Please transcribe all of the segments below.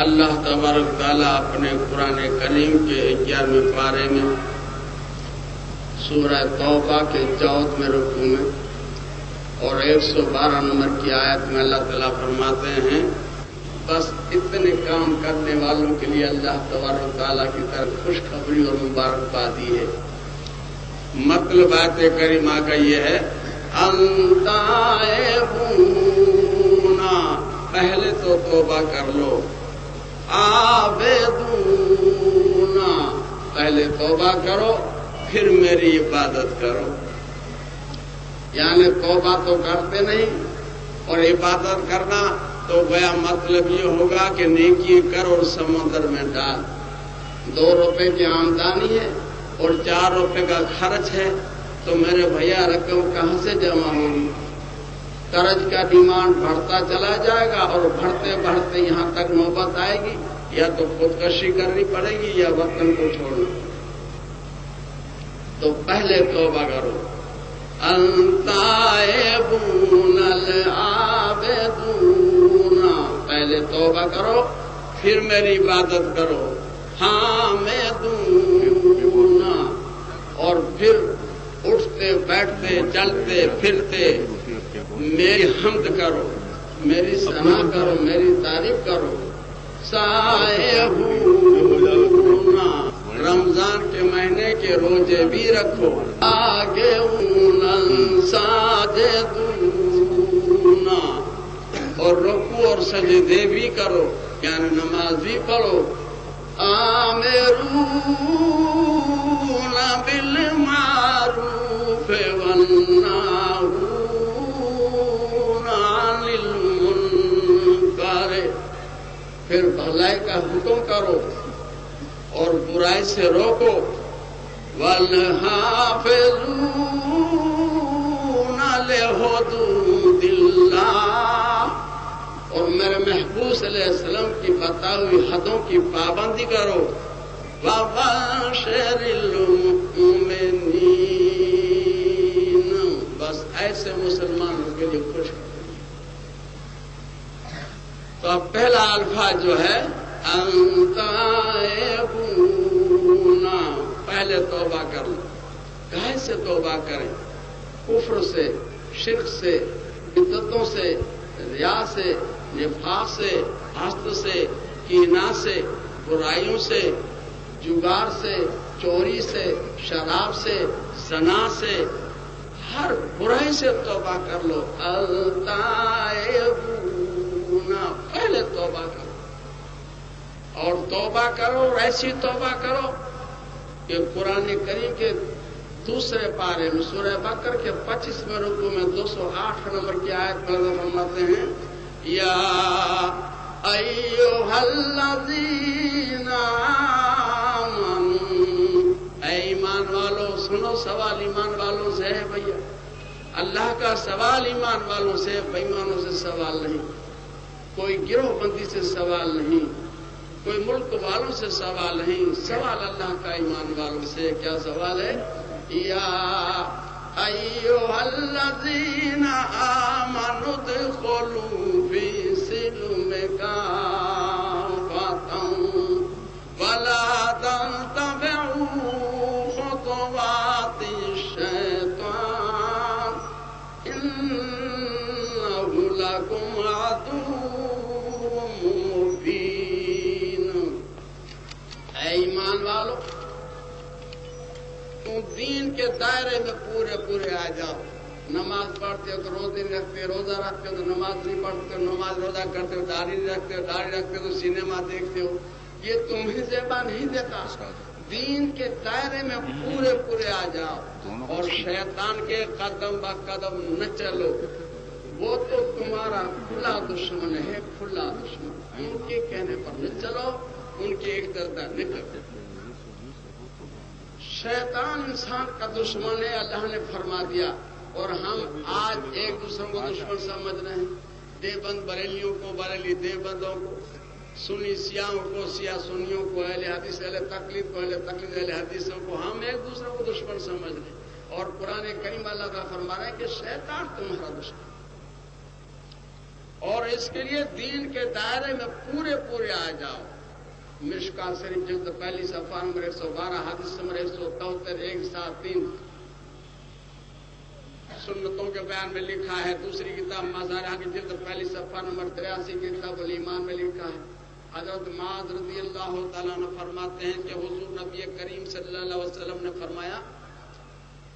اللہ تبارک تعالیٰ اپنے قرآن کریم کے 11ویں پارے میں سورہ توبہ کے 14ویں رکوع میں اور 112 نمبر کی آیت میں اللہ تعالیٰ فرماتے ہیں بس اتنے کام کرنے والوں کے لیے اللہ تبارک تعالیٰ کی طرف خوشخبری اور مبارکبادی ہے۔ مطلب آیت کریمہ کا یہ ہے ان تائبونا، پہلے تو توبہ کر لو، عابدونا، پہلے توبہ کرو پھر میری عبادت کرو۔ یعنی توبہ تو کرتے نہیں اور عبادت کرنا تو گویا مطلب یہ ہوگا کہ نیکی کر اور سمندر میں ڈال۔ 2 روپے کی آمدنی ہے اور 4 روپے کا خرچ ہے تو میرے بھیا رقم کہاں سے جمع ہوگی؟ قرض کا ڈیمانڈ بڑھتا چلا جائے گا اور بڑھتے بڑھتے یہاں تک نوبت آئے گی، یا تو خودکشی کرنی پڑے گی یا وطن کو چھوڑنا۔ تو پہلے توبہ کرو، انتائبون العابدون، پہلے توبہ کرو پھر میری عبادت کرو، حامدون، اور پھر اٹھتے بیٹھتے چلتے پھرتے میری حمد کرو، میری ثنا کرو، میری تعریف کرو، سائحون، رمضان کے مہینے کے روزے بھی رکھو، آگے ساجدون، اور رکوع اور سجدے بھی کرو، یعنی نماز بھی پڑھو، آمرون بالمعروف والنہون عن المنکر، پھر بھلائی کا حکم کرو اور برائی سے روکو، والحافظون لحدود اللہ، اور میرے محبوب صلی اللہ علیہ وسلم کی بتائی ہوئی حدوں کی پابندی کرو، وَبَشِّرِ الْمُؤْمِنِينَ، بس ایسے مسلمانوں کے لیے خوش کرو۔ تو اب پہلا الفاظ جو ہے انتائبون، پہلے توبہ کر لو۔ کہے سے توبہ کریں؟ کفر سے، شرک سے، بدعتوں سے، ریا سے، نفاق سے، حسد سے، کینہ سے، برائیوں سے، جگار سے، چوری سے، شراب سے، زنا سے، ہر برائی سے توبہ کر لو۔ التائبون، پہلے توبہ کرو، اور توبہ کرو اور ایسی توبہ کرو کہ قرآن کریم کے 2 پارے میں سورہ بقرہ کے 25ویں رکوع میں 208 نمبر کی آیت میں فرماتے ہیں یا ایھا الذین آمنوا، اے ایمان والو سنو، سوال ایمان والوں سے ہے بھیا، اللہ کا سوال ایمان والوں سے، بے ایمانوں سے سوال نہیں، کوئی گروہ بندی سے سوال نہیں، کوئی ملک والوں سے سوال نہیں، سوال اللہ کا ایمان والوں سے۔ کیا سوال ہے؟ یا ایھا الذین آمنوا ادخلوا فی السلم کافۃ ولا تتبعوا خطوات الشیطان انہ لکم عدو مبین۔ اے ایمان والو، تم دین کے دائرے میں پورے آ جاؤ۔ نماز پڑھتے ہو تو روزے رکھتے ہو، روزہ رکھتے ہو تو نماز نہیں پڑھتے ہو، نماز روزہ کرتے ہو، داڑھی نہیں رکھتے ہو، داڑھی رکھتے ہو تو سینما دیکھتے ہو، یہ تمہیں زیبا نہیں دیتا۔ دین کے دائرے میں پورے آ جاؤ اور شیطان کے قدم با قدم نہ چلو، وہ تو تمہارا کھلا دشمن ہے، کھلا دشمن۔ ان کے کہنے پر نہ چلو، ان کی ایک طرف نہ کرو۔ شیطان انسان کا دشمن ہے، اللہ نے فرما دیا، اور ہم آج ایک دوسرے کو دشمن سمجھ رہے ہیں۔ دیوبند بریلیوں کو بریلی دیوبندوں کو، سنی سیاہوں کو سیاہ سنیوں کو، اہل حدیث اہل تقلید کو اہل تقلید اہل حدیثوں کو، ہم ایک دوسرے کو دشمن سمجھ رہے ہیں، اور قرآن کریم اللہ کا فرما رہا ہے کہ شیطان تمہارا دشمن، اور اس کے لیے دین کے دائرے میں پورے آ جاؤ۔ مشکات شریف جلد پہلی صفحہ نمبر 112 حدیث نمبر 173 173 سنتوں کے بیان میں لکھا ہے. دوسری کتاب مظاہرہ کی جلد پہلی صفحہ نمبر 83 کتاب الایمان میں لکھا ہے. حضرت معاذ رضی اللہ تعالیٰ عنہ فرماتے ہیں کہ حضور نبی کریم صلی اللہ علیہ وسلم نے فرمایا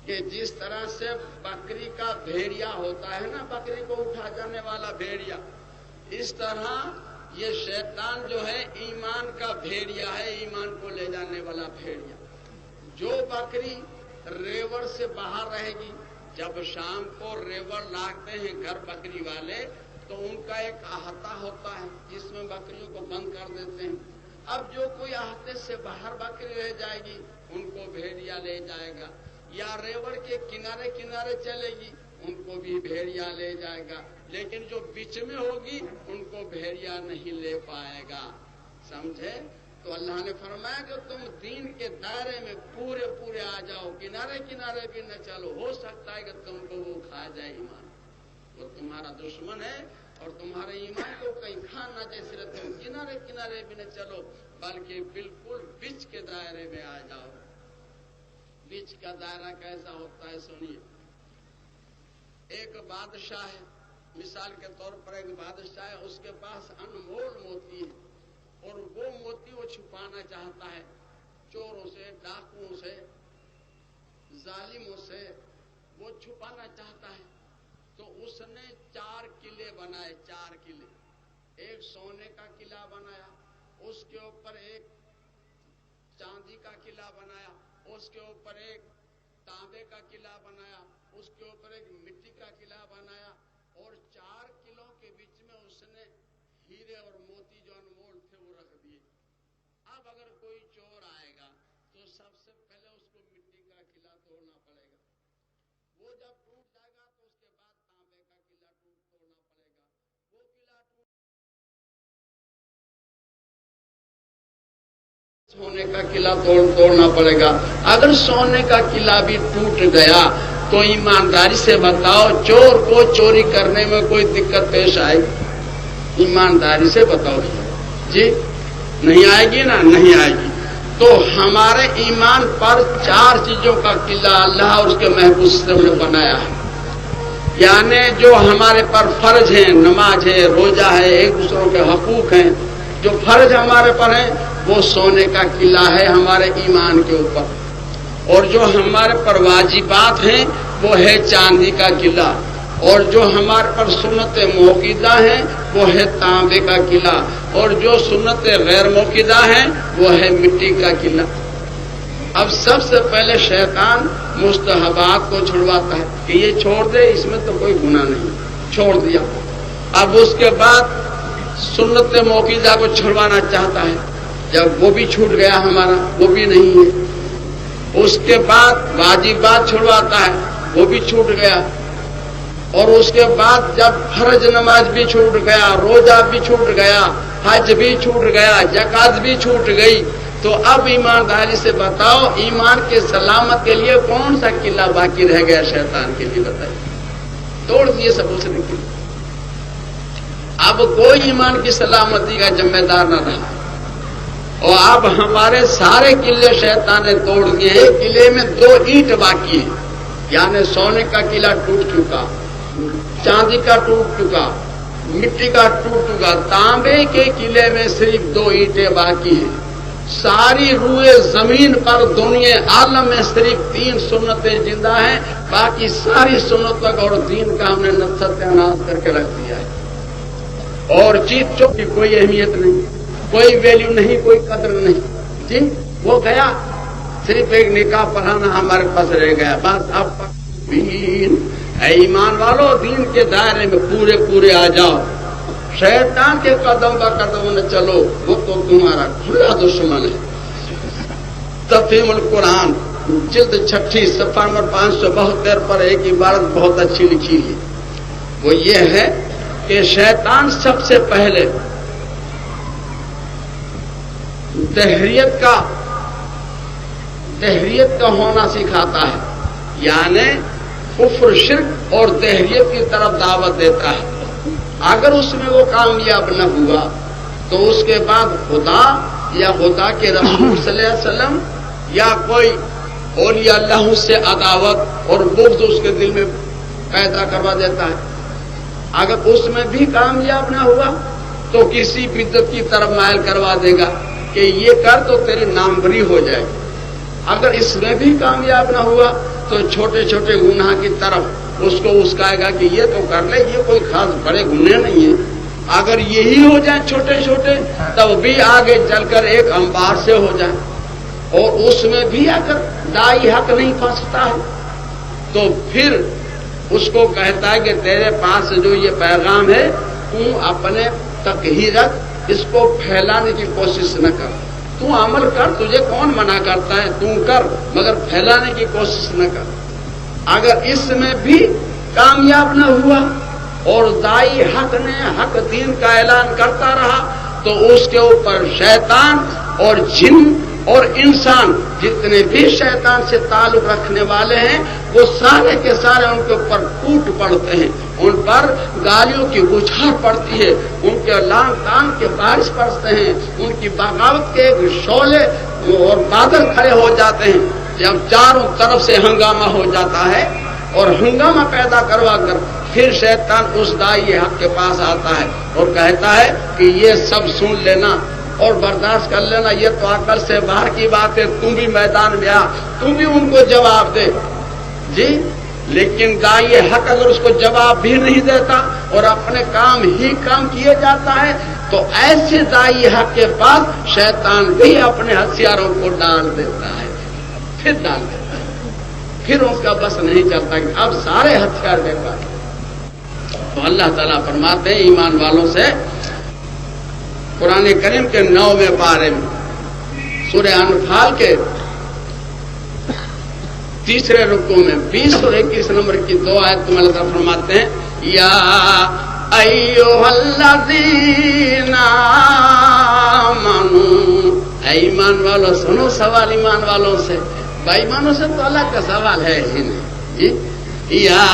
کہ جس طرح سے بکری کا بھیڑیا ہوتا ہے نا، بکری کو اٹھا جانے والا بھیڑیا، اس طرح یہ شیطان جو ہے ایمان کا بھیڑیا ہے، ایمان کو لے جانے والا بھیڑیا. جو بکری ریوڑ سے باہر رہے گی، جب شام کو ریوڑ لاتے ہیں گھر بکری والے تو ان کا ایک احاطہ ہوتا ہے جس میں بکریوں کو بند کر دیتے ہیں. اب جو کوئی احاطے سے باہر بکری رہ جائے گی ان کو بھیڑیا لے جائے گا، یا ریوڑ کے کنارے کنارے چلے گی ان کو بھی بھیڑیا لے جائے گا، لیکن جو بیچ میں ہوگی ان کو بھیڑیا نہیں لے پائے گا. سمجھے؟ تو اللہ نے فرمایا کہ تم دین کے دائرے میں پورے آ جاؤ، کنارے کنارے بھی نہ چلو. ہو سکتا ہے کہ تم کو وہ کھا جائے ایمان، وہ تمہارا دشمن ہے اور تمہارے ایمان کو کہیں کھانا جیسے تم کنارے کنارے بھی نہ چلو بلکہ بالکل بیچ کے دائرے میں آ جاؤ. بیچ کا دائرہ کیسا ہوتا ہے سنیے. ایک بادشاہ ہے، مثال کے طور پر ایک بادشاہ ہے، اس کے پاس انمول موتی ہے اور وہ موتی وہ چھپانا چاہتا ہے چوروں سے، ڈاکوؤں سے، ظالموں سے وہ چھپانا چاہتا ہے. تو اس نے 4 قلعے بنائے، 4 قلعے. ایک سونے کا قلعہ بنایا، اس کے اوپر ایک چاندی کا قلعہ بنایا، اس کے اوپر ایک تانبے کا قلعہ بنایا، اس کے اوپر ایک مٹی کا قلعہ بنایا، اور 4 قلعوں کے بیچ میں اس نے ہیرے اور موتی جو انمول تھے وہ رکھ دیے. اب اگر کوئی چور آئے گا تو سب سے پہلے اس کو مٹی کا قلعہ توڑنا پڑے گا. وہ جب ٹوٹ جائے گا تو اس کے بعد تانبے کا قلعہ توڑنا پڑے گا. وہ قلعہ سونے کا قلعہ توڑنا پڑے گا. اگر سونے کا قلعہ بھی ٹوٹ گیا تو ایمانداری سے بتاؤ چور کو چوری کرنے میں کوئی دقت پیش آئے گی؟ ایمانداری سے بتاؤ جی، نہیں آئے گی نا، نہیں آئے گی. تو ہمارے ایمان پر 4 چیزوں کا قلعہ اللہ اور اس کے محفوظ نے بنایا ہے. یعنی جو ہمارے پر فرض ہیں، نماز ہے، روزہ ہے، ایک دوسروں کے حقوق ہیں، جو فرض ہمارے پر ہیں وہ سونے کا قلعہ ہے ہمارے ایمان کے اوپر. اور جو ہمارے پر واجبات ہیں وہ ہے چاندی کا قلعہ. اور جو ہمارے پر سنت موقدہ ہیں وہ ہے تانبے کا قلعہ. اور جو سنت غیر موقدہ ہیں وہ ہے مٹی کا قلعہ. اب سب سے پہلے شیطان مستحبات کو چھڑواتا ہے کہ یہ چھوڑ دے، اس میں تو کوئی گناہ نہیں، چھوڑ دیا. اب اس کے بعد سنت موقدہ کو چھڑوانا چاہتا ہے، جب وہ بھی چھوٹ گیا ہمارا، وہ بھی نہیں ہے. اس کے بعد واجبات چھڑواتا ہے، وہ بھی چھوٹ گیا. اور اس کے بعد جب فرض نماز بھی چھوٹ گیا، روزہ بھی چھوٹ گیا، حج بھی چھوٹ گیا، زکات بھی چھوٹ گئی، تو اب ایمانداری سے بتاؤ ایمان کے سلامت کے لیے کون سا قلعہ باقی رہ گیا شیطان کے لیے؟ بتائیے. توڑ دیے سب اس نے. اب کوئی ایمان کی سلامتی کا ذمہ دار نہ رہا. اور اب ہمارے سارے قلعے شیطان نے توڑ دیے. ایک قلعے میں 2 اینٹ باقی ہیں، یعنی سونے کا قلعہ ٹوٹ چکا، چاندی کا ٹوٹ چکا، مٹی کا ٹوٹ چکا. تانبے کے قلعے میں صرف 2 اینٹیں باقی ہیں. ساری روئے زمین پر دنیا عالم میں صرف 3 سنتیں زندہ ہیں، باقی ساری سنتوں کا اور دین کا ہم نے ستیاناش کر کے رکھ دیا ہے. اور چیز چوک کی کوئی اہمیت نہیں، کوئی ویلیو نہیں، کوئی قدر نہیں. جی وہ گیا، صرف ایک نکاح پڑھانا ہمارے پاس رہ گیا بس. اب دین اے ایمان والو، دین کے دائرے میں پورے آ جاؤ. شیطان کے قدم با قدم نہ چلو، وہ تو تمہارا کھلا دشمن ہے. تفہیم القرآن جلد 6 صفحہ نمبر 572 پر ایک عبارت بہت اچھی لکھی ہے. وہ یہ ہے کہ شیطان سب سے پہلے دہریت کا ہونا سکھاتا ہے، یعنی کفر، شرک اور دہریت کی طرف دعوت دیتا ہے. اگر اس میں وہ کامیاب نہ ہوا تو اس کے بعد خدا یا خدا کے رسول صلی اللہ علیہ وسلم یا کوئی اولیاء اللہ اس سے عداوت اور بغض اس کے دل میں پیدا کروا دیتا ہے. اگر اس میں بھی کامیاب نہ ہوا تو کسی بدعت کی طرف مائل کروا دے گا کہ یہ کر تو تیری ناموری ہو جائے. اگر اس میں بھی کامیاب نہ ہوا تو چھوٹے چھوٹے گناہ کی طرف اس کو اسکائے گا کہ یہ تو کر لے، یہ کوئی خاص بڑے گناہ نہیں ہیں. اگر یہی ہو جائیں چھوٹے چھوٹے تب بھی آگے چل کر ایک انبار سے ہو جائے. اور اس میں بھی اگر دائی حق نہیں پھنستا ہے تو پھر اس کو کہتا ہے کہ تیرے پاس جو یہ پیغام ہے تو اپنے تک ہی رکھ، اس کو پھیلانے کی کوشش نہ کر. تو عمل کر، تجھے کون منع کرتا ہے، تو کر، مگر پھیلانے کی کوشش نہ کر. اگر اس میں بھی کامیاب نہ ہوا اور دائی حق نے حق دین کا اعلان کرتا رہا تو اس کے اوپر شیطان اور جن اور انسان جتنے بھی شیطان سے تعلق رکھنے والے ہیں وہ سارے کے سارے ان کے اوپر ٹوٹ پڑتے ہیں، ان پر گالیوں کی بچھاڑ پڑتی ہے، ان کے لان تان کے بارش پڑتے ہیں، ان کی بغاوت کے شعلے اور بادل کھڑے ہو جاتے ہیں. جب چاروں طرف سے ہنگامہ ہو جاتا ہے اور ہنگامہ پیدا کروا کر پھر شیطان اس دائی حق کے پاس آتا ہے اور کہتا ہے کہ یہ سب سن لینا اور برداشت کر لینا، یہ تو عقل سے باہر کی بات ہے، تم بھی میدان میں آ، تم بھی ان کو جواب دے. جی لیکن دائی حق اگر اس کو جواب بھی نہیں دیتا اور اپنے کام ہی کام کیے جاتا ہے تو ایسے دائی حق کے پاس شیطان بھی اپنے ہتھیاروں کو ڈال دیتا ہے، پھر ڈال دیتا ہے، پھر اس کا بس نہیں چلتا کہ اب سارے ہتھیار بیکار. تو اللہ تعالیٰ فرماتے ہیں ایمان والوں سے قرآن کریم کے 9ویں پارے میں سورہ انفال کے 3 رکوع میں 20 اور 21 نمبر کی 2 آیت میں اللہ تعالیٰ فرماتے ہیں یا ایھا الذین آمنوا، اے ایمان والوں سنو سوال ایمان والوں سے، بے ایمانوں سے تو اللہ کا سوال ہے ہی نہیں. یا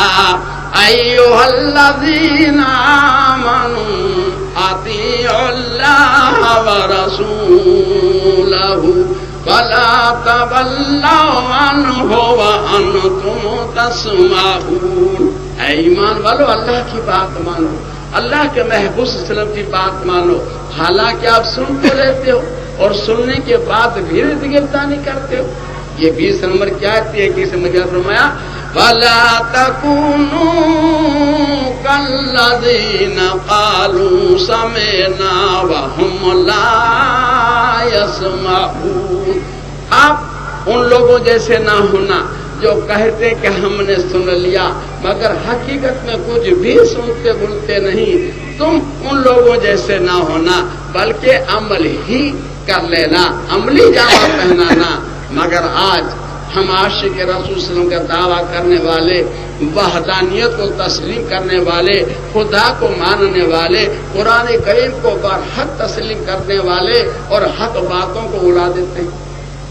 ایھا الذین آمنوا اطیعوا اللہ ورسولہ ولا تولوا عنہ وانتم تسمعون. اے ایمان والو اللہ کی بات مانو، اللہ کے محبوب صلی اللہ علیہ وسلم کی بات مانو، حالانکہ آپ سن تو لیتے ہو اور سننے کے بعد بھی گرفتاری کرتے ہو. یہ 20 نمبر کیا ہے کہ اسے مجھے فرمایا وَلَا تَكُونُوا كَالَّذِينَ قَالُوا سَمِعْنَا وَهُمْ لَا يَسْمَعُونَ. آپ ان لوگوں جیسے نہ ہونا جو کہتے کہ ہم نے سن لیا مگر حقیقت میں کچھ بھی سنتے بولتے نہیں. تم ان لوگوں جیسے نہ ہونا بلکہ عمل ہی کر لینا، عملی جامہ پہنانا. مگر آج ہم عاشق رسول صلی اللہ علیہ وسلم کا دعویٰ کرنے والے، وحدانیت کو تسلیم کرنے والے، خدا کو ماننے والے، قرآن کریم کو برحق تسلیم کرنے والے اور حق باتوں کو اڑا دیتے ہیں،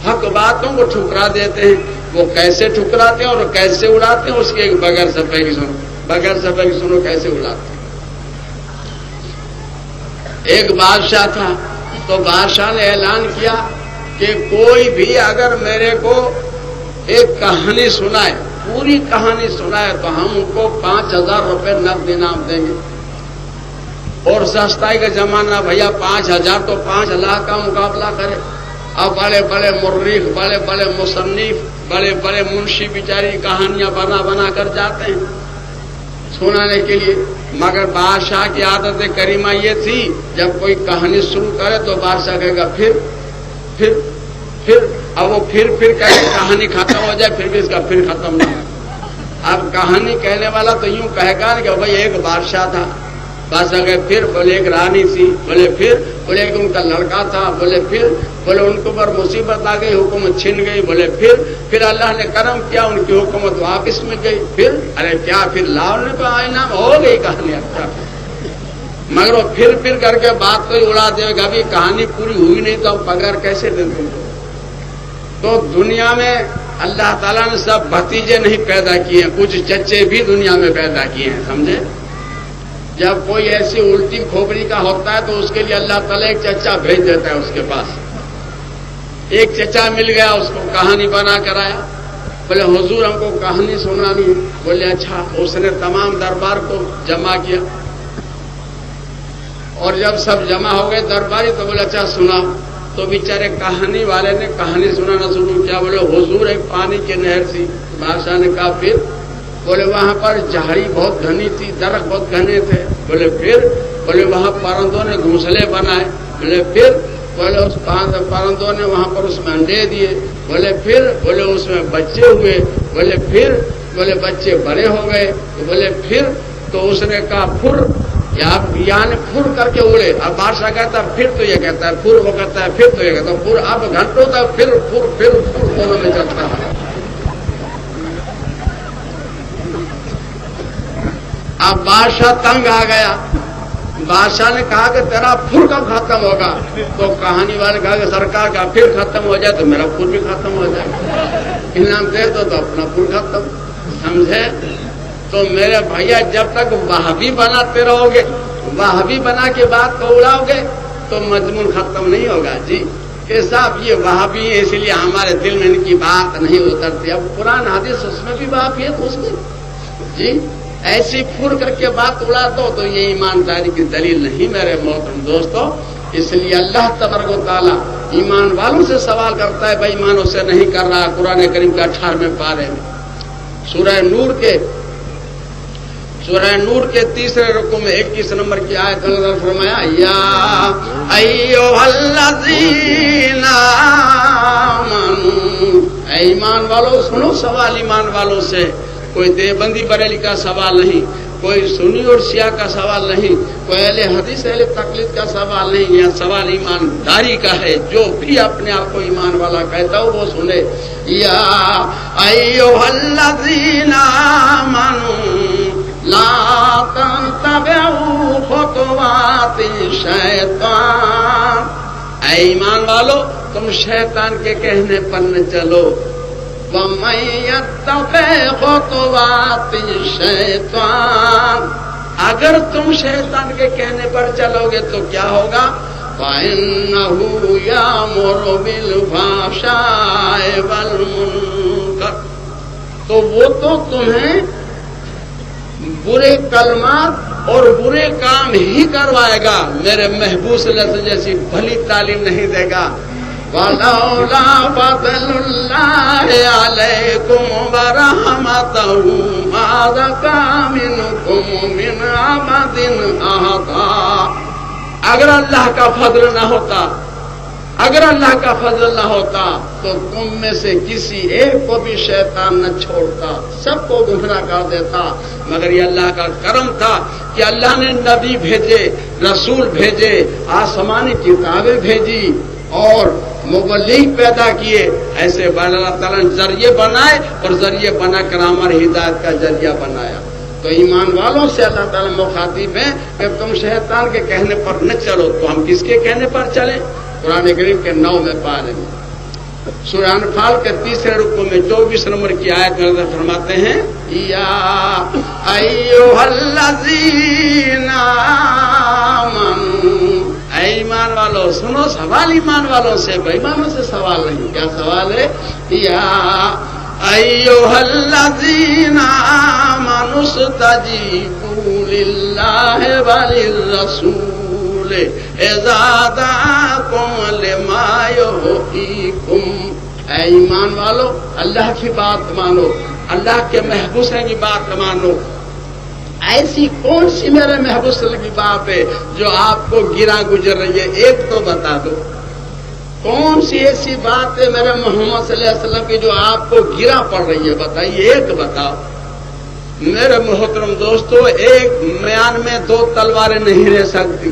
حق باتوں کو ٹھکرا دیتے ہیں. وہ کیسے ٹھکراتے ہیں اور کیسے اڑاتے ہیں اس کے بغیر صفحے کی سنو، بغیر صفحے کی سنو کیسے اڑاتے ہیں. ایک بادشاہ تھا تو بادشاہ نے اعلان کیا کہ کوئی بھی اگر میرے کو ایک کہانی سنائے، پوری کہانی سنائے تو ہم ان کو 5000 روپے نقد انعام دیں گے. اور سستائی کا زمانہ بھیا 5000 تو 5 لاکھ کا مقابلہ کرے. اب بڑے بڑے مورخ، بڑے بڑے مصنف، بڑے بڑے منشی بیچاری کہانیاں بنا بنا کر جاتے ہیں سنانے کے لیے. مگر بادشاہ کی عادت کریمہ یہ تھی جب کوئی کہانی شروع کرے تو بادشاہ کہے گا پھر اب وہ پھر کہے کہانی ختم ہو جائے پھر بھی اس کا پھر ختم نہ ہو. اب کہانی کہنے والا تو یوں کہے گا کہ بھائی ایک بادشاہ تھا، بادشاہ کہے پھر، بولے ایک رانی تھی، بولے پھر، بولے ایک ان کا لڑکا تھا، بولے پھر، بولے ان کے اوپر مصیبت آ گئی، حکومت چھن گئی، بولے پھر اللہ نے کرم کیا ان کی حکومت واپس میں گئی، پھر ارے کیا پھر لاؤنے پہ انعام ہو گئی کہانی. اچھا مگر وہ پھر کر کے بات کو اڑا دے گا. ابھی کہانی پوری ہوئی نہیں تو پگار کیسے دیں تم کو. تو دنیا میں اللہ تعالیٰ نے سب بھتیجے نہیں پیدا کیے ہیں، کچھ چچے بھی دنیا میں پیدا کیے ہیں، سمجھے. جب کوئی ایسی الٹی کھوپڑی کا ہوتا ہے تو اس کے لیے اللہ تعالیٰ ایک چچا بھیج دیتا ہے اس کے پاس ایک چچا مل گیا، اس کو کہانی بنا کر آیا، بولے حضور ہم کو کہانی سنانی ہے۔ بولے اچھا۔ اس نے تمام دربار کو جمع کیا، اور جب سب جمع ہو گئے درباری تو بولے اچھا سنا۔ تو بیچارے کہانی والے نے کہانی سنانا شروع کیا۔ بولے حضور ایک پانی کی نہر تھی۔ بادشاہ نے کہا پھر؟ بولے وہاں پر جھاڑی بہت گھنی تھی، درخت بہت گھنے تھے۔ بولے پھر؟ بولے وہاں پرندوں نے گھونسلے بنائے۔ بولے پھر؟ بولے اس پرندوں نے وہاں پر اس میں انڈے دیے۔ بولے پھر؟ بولے اس میں بچے ہوئے۔ بولے پھر؟ بولے بچے بڑے ہو گئے۔ تو بولے پھر؟ تو اس نے کہا پھر، یعنی پھر کر کے اڑے۔ اب بادشاہ کہتا ہے پھر، تو یہ کہتا ہے پھر، وہ کہتا ہے پھر، تو یہ کہتا ہے پھر۔ اب گھنٹوں تک پھر دونوں میں چلتا ہے۔ اب بادشاہ تنگ آ گیا۔ بادشاہ نے کہا کہ تیرا پھر کب ختم ہوگا؟ تو کہانی والے کہا کہ سرکار کا پھر ختم ہو جائے تو میرا پھر بھی ختم ہو جائے، انعام دے دو تو اپنا پھر ختم۔ سمجھے؟ تو میرے بھیا جب تک وہابی بناتے رہو گے، وہابی بنا کے بات کو اڑاؤ گے تو مضمون ختم نہیں ہوگا۔ جی کہ صاحب یہ وہابی ہے اس لیے ہمارے دل میں ان کی بات نہیں اترتی۔ اب قرآن حدیث اس میں بھی وہابیت اس میں، جی ایسی پھر کر کے بات اڑا دو تو یہ ایمانداری کی دلیل نہیں میرے محترم دوستو۔ اس لیے اللہ تبارک و تعالیٰ ایمان والوں سے سوال کرتا ہے، بھائی ایمان اس سے نہیں کر رہا۔ قرآن کریم کا 18ویں پارے میں سورہ نور کے تیسرے رکوع میں 21 نمبر کی آیت نے فرمایا، یا ایھا الذین آمنوا، اے ایمان والو سنو سوال ایمان والوں سے۔ کوئی دیوبندی بریلی کا سوال نہیں، کوئی سنی اور شیعہ کا سوال نہیں، کوئی اہل حدیث اہل تقلید کا سوال نہیں، یہ سوال ایمانداری کا ہے۔ جو بھی اپنے آپ کو ایمان والا کہتا ہو وہ سنے۔ یا ایھا الذین آمنوا لا تتبعوا خطوات الشیطان، اے ایمان والو تم شیطان کے کہنے پر نہ چلو۔ وَمَن يَتَّبِعْ خُطُوَاتِ الشَّيْطَانِ، اگر تم شیطان کے کہنے پر چلو گے تو کیا ہوگا؟ فَإِنَّهُ يَأْمُرُ بِالْفَحْشَاءِ وَالْمُنکَرِ، تو وہ تو تمہیں برے کلمات اور برے کام ہی کروائے گا، میرے محبوب صلی اللہ علیہ وسلم جیسی بھلی تعلیم نہیں دے گا۔ وَلَوْلَا فَضْلُ اللَّهِ عَلَيْكُمْ وَرَحْمَتُهُ مَا زَكَىٰ مِنكُم مِّنْ عَبْدٍ أَحَدٍ، اگر اللہ کا فضل نہ ہوتا، اگر اللہ کا فضل نہ ہوتا تو تم میں سے کسی ایک کو بھی شیطان نہ چھوڑتا، سب کو گمراہ کر دیتا۔ مگر یہ اللہ کا کرم تھا کہ اللہ نے نبی بھیجے، رسول بھیجے، آسمانی کتابیں بھیجی اور مبلغ پیدا کیے، ایسے اللہ تعالیٰ نے ذریعے بنائے اور ذریعے بنا کر ہماری ہدایت کا ذریعہ بنایا۔ تو ایمان والوں سے اللہ تعالیٰ مخاطب ہے کہ تم شیطان کے کہنے پر نہ چلو، تو ہم کس کے کہنے پر چلیں؟ قرآن کریم کے 9ویں پارے میں سورہ انفال کے تیسرے رکوع میں 24 نمبر کی آیت میں فرماتے ہیں، یا ایھا الذین آمنوا، اے ایمان والو سنو سوال ایمان والوں سے، بے ایمانوں سے سوال نہیں۔ کیا سوال ہے؟ یا ایھا الذین آمنوا استجیبوا للہ وللرسول اذا دعاکم لما یحییکم، اے ایمان والو اللہ کی بات مانو، اللہ کے محبوب کی بات مانو۔ ایسی کون سی میرے محبوب صلی اللہ علیہ وسلم کی بات ہے جو آپ کو گرا گزر رہی ہے؟ ایک تو بتا دو، کون سی ایسی بات ہے میرے محمد صلی اللہ علیہ وسلم کی جو آپ کو گرا پڑ رہی ہے؟ بتائیے، ایک بتاؤ۔ میرے محترم دوستو، ایک میان میں دو تلواریں نہیں رہ سکتی،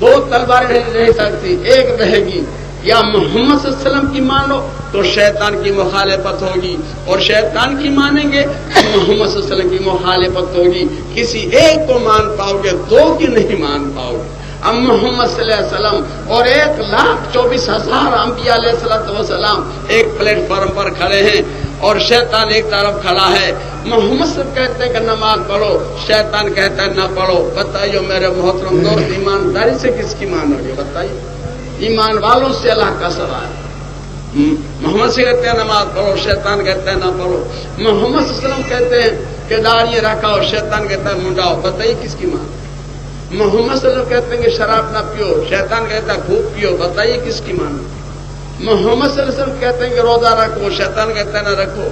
دو تلواریں نہیں رہ سکتی، ایک رہے گی یا محمد صلی اللہ علیہ وسلم کی مانو تو شیطان کی مخالفت ہوگی، اور شیطان کی مانیں گے تو محمد صلی اللہ علیہ وسلم کی مخالفت ہوگی۔ کسی ایک کو مان پاؤ گے، دو کی نہیں مان پاؤ گے۔ اب محمد صلی اللہ علیہ وسلم اور 1,24,000 انبیاء علیہ السلام ایک پلیٹ فارم پر کھڑے ہیں اور شیطان ایک طرف کھڑا ہے۔ محمد صلی اللہ علیہ وسلم کہتے ہیں کہ نماز پڑھو، شیطان کہتا ہے نہ پڑھو۔ بتائیے میرے محترم دوست، ایمانداری سے کس کی مانو گے؟ بتائیے۔ ایمان والوں سے اللہ کا سوال، محمد سے کہتے ہیں نماز پڑھو، شیطان کہتا ہے نہ پڑھو. محمد صلی اللہ علیہ وسلم کہتے ہیں کہ داڑھی رکھاؤ، شیطان کہتا ہے منڈاؤ. بتائیے کس کی مان؟ محمد صلی اللہ علیہ وسلم کہتے ہیں کہ شراب نہ پیو، شیطان کہتا ہے خوب پیو. بتائیے کس کی مان؟ محمد صلی اللہ علیہ وسلم کہتے ہیں کہ روزہ رکھو، شیطان کہتا ہے نہ رکھو.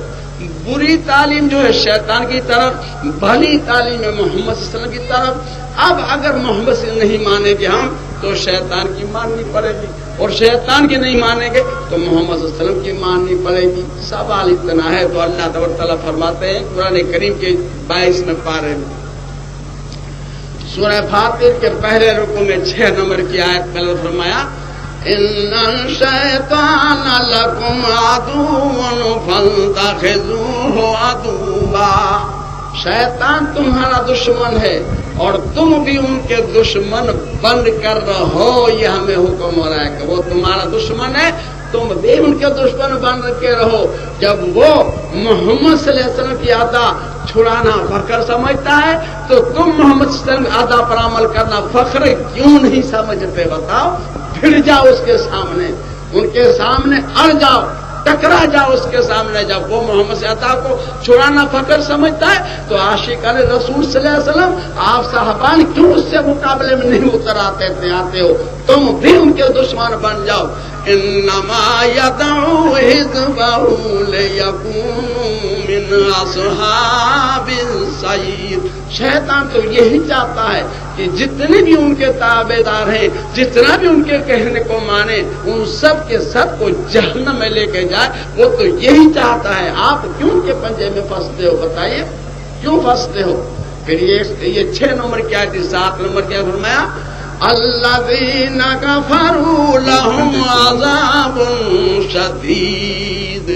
بری تعلیم جو ہے شیطان کی طرف، بھلی تعلیم ہے محمد صلی اللہ علیہ وسلم کی طرف. اب اگر محمد سے نہیں مانیں گے ہم تو شیطان کی ماننی پڑے گی، اور شیطان کی نہیں مانیں گے تو محمد صلی اللہ علیہ وسلم کی ماننی پڑے گی. سوال اتنا ہے تو اللہ تبارک تعالیٰ فرماتے ہیں قرآن کریم کے 22 پارے میں سورہ فاطر کے پہلے رکوع میں 6 نمبر کی آیت میں فرمایا ان الشیطان لکم عدو فاتخذوہ عدوا. شیطان تمہارا دشمن ہے اور تم بھی ان کے دشمن بن کر رہو. یہ ہمیں حکم ہو رہا ہے کہ وہ تمہارا دشمن ہے، تم بھی ان کے دشمن بن کے رہو. جب وہ محمد صلی اللہ علیہ وسلم کی ادا چھڑانا فخر سمجھتا ہے تو تم محمد صلی اللہ علیہ وسلم کی ادا پر عمل کرنا فخر کیوں نہیں سمجھتے؟ بتاؤ. پھر جاؤ اس کے سامنے، ان کے سامنے اڑ جاؤ، ٹکرا جاؤ اس کے سامنے. جب وہ محمد سے عطا کو چھڑانا فخر سمجھتا ہے تو عاشقان رسول صلی اللہ علیہ وسلم آپ صاحبان کیوں اس سے مقابلے میں نہیں اتر آتے ہو؟ تم بھی ان کے دشمن بن جاؤ. انما یدعو حزبہ لیکونوا من اصحاب السعیر. شیطان تو یہی چاہتا ہے کہ جتنے بھی ان کے تابع دار ہیں، جتنا بھی ان کے کہنے کو مانے، ان سب کے سب کو جہنم میں لے کے جائے. وہ تو یہی چاہتا ہے. آپ کیوں ان کے پنجے میں پھنستے ہو؟ بتائیے کیوں پھنستے ہو؟ پھر یہ 6 نمبر کیا تھی، 7 نمبر کیا فرمایا الذین کفروا لهم عذاب شدید.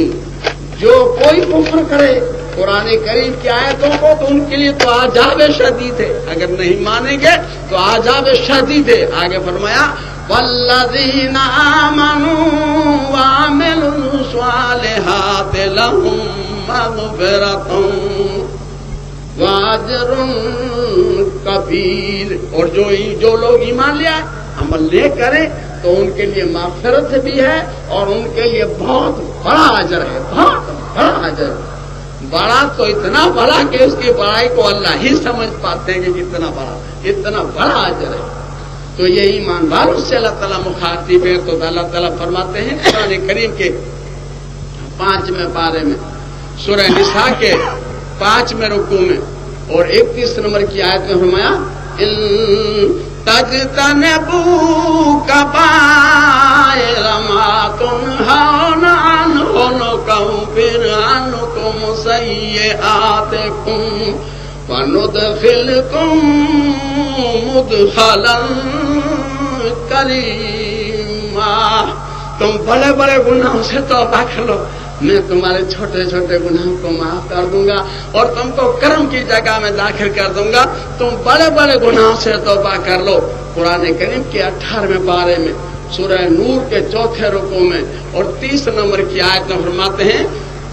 جو کوئی کفر کرے قرآن کریم کی آیتوں کو تو ان کے لیے تو عذاب شدید ہے. اگر نہیں مانیں گے تو عذاب شدید ہے. آگے فرمایا والذین آمنوا وعملوا الصالحات لهم مغفرۃ واجر کبیر. اور جو لوگ ایمان لے آئے، عمل لے کریں تو ان کے لیے مغفرت بھی ہے اور ان کے لیے بہت بڑا اجر ہے. بہت بڑا اجر. بڑا تو اتنا بڑا کہ اس کی بڑائی کو اللہ ہی سمجھ پاتے ہیں کہ اتنا بڑا اجر ہے. تو یہ ایمان والوں سے اللہ تعالیٰ مخاطب ہے. تو اللہ تعالیٰ فرماتے ہیں قرآن کریم کے 5ویں پارے میں سورہ نساء کے 5ویں رکوع میں اور 31 نمبر کی آیت میں فرمایا ان تجتنبوا کبائر ما تنہون عنہ نکفر عنکم سیئاتکم وندخلکم مدخلا کریما. تم بڑے بڑے گناہوں سے توبہ کر لو، میں تمہارے چھوٹے چھوٹے گناہوں کو معاف کر دوں گا اور تم کو کرم کی جگہ میں داخل کر دوں گا. تم بڑے بڑے گناہوں سے توبہ کر لو. قرآن کریم کے 18ویں پارے میں سورہ نور کے 4تھے رکوع میں اور 30 نمبر کی آیت میں فرماتے ہیں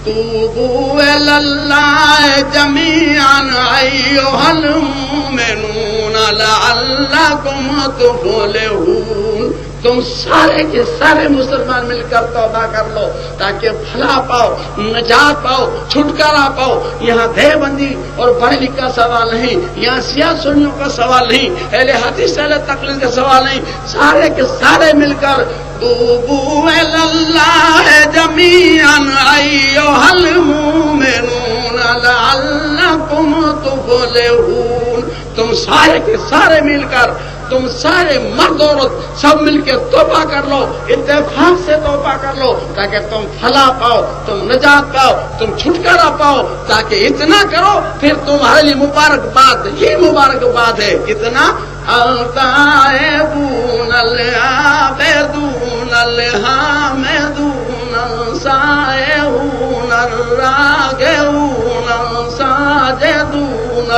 توبوا الی اللہ جمیعا ایھا المؤمنون لعلکم تفلحون. تم سارے کے سارے مسلمان مل کر توبہ کر لو تاکہ بھلا پاؤ، نجات پاؤ، چھٹکارا پاؤ. یہاں دیوبندی اور بریلی کا سوال نہیں، یہاں سیاہ سنیوں کا سوال نہیں، اہل حدیث اہل تقلید کا سوال نہیں. سارے کے سارے مل کر توبوا الی اللہ جمیعا ایھا المؤمنون لعلکم تفلحون. تم سارے کے سارے مل کر، تم سارے مرد عورت سب مل کے توبہ کر لو، اتفاق سے توبہ کر لو تاکہ تم فلاح پاؤ، تم نجات پاؤ، تم چھٹکارا پاؤ. تاکہ اتنا کرو پھر تمہارے لیے مبارکباد ہی مبارکباد ہے. کتنا التائبون العابدون الحامدون السائحون الراکعون الساجدون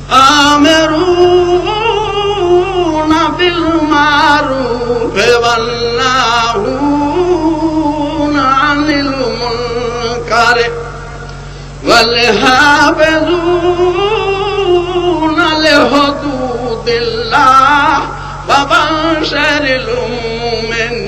الآمرون بالمعروف والناهون عن المنکر والحافظون لحدود اللہ وبشر المؤمنین.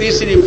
3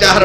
4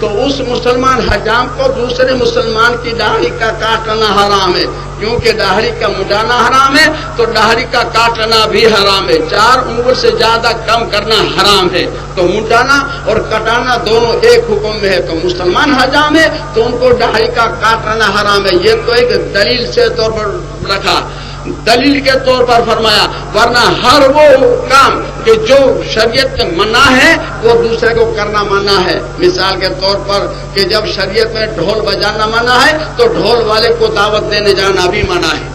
تو اس مسلمان حجام کو دوسرے مسلمان کی داڑھی کا کاٹنا حرام ہے، کیونکہ داڑھی کا مڈانا حرام ہے تو داڑھی کا کاٹنا بھی حرام ہے۔ 4 انگل سے زیادہ کم کرنا حرام ہے، تو مڈانا اور کٹانا دونوں ایک حکم میں ہے۔ تو مسلمان حجام ہے تو ان کو داڑھی کا کاٹنا حرام ہے۔ یہ تو ایک دلیل سے طور پر رکھا، دلیل کے طور پر فرمایا، ورنہ ہر وہ کام کہ جو شریعت میں منع ہے وہ دوسرے کو کرنا منع ہے۔ مثال کے طور پر کہ جب شریعت میں ڈھول بجانا منع ہے تو ڈھول والے کو دعوت دینے جانا بھی منع ہے۔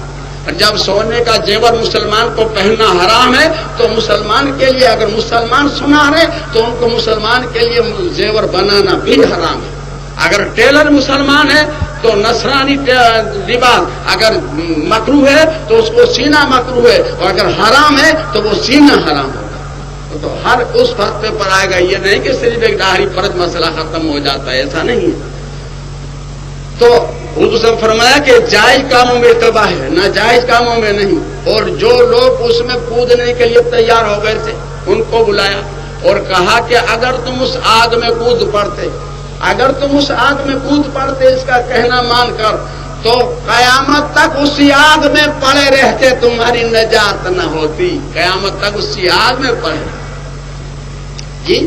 جب سونے کا زیور مسلمان کو پہننا حرام ہے تو مسلمان کے لیے اگر مسلمان سنا رہے تو ان کو مسلمان کے لیے زیور بنانا بھی حرام ہے۔ اگر ٹیلر مسلمان ہے تو نصرانی لباس اگر مکروہ ہے تو اس کو سینا مکروہ ہے، اور اگر حرام ہے تو وہ سینا حرام ہوگا۔ تو ہر اس فرق پر آئے گا، یہ نہیں کہ صرف ایک داڑھی فرض مسئلہ ختم ہو جاتا ہے، ایسا نہیں ہے۔ تو حضور صاحب فرمایا کہ جائز کاموں میں تباہ ہے، ناجائز کاموں میں نہیں۔ اور جو لوگ اس میں کودنے کے لیے تیار ہو گئے تھے ان کو بلایا اور کہا کہ اگر تم اس آگ میں کود پڑتے، اگر تم اس آگ میں کود پڑتے اس کا کہنا مان کر، تو قیامت تک اسی آگ میں پڑے رہتے، تمہاری نجات نہ ہوتی، قیامت تک اسی آگ میں پڑے۔ جی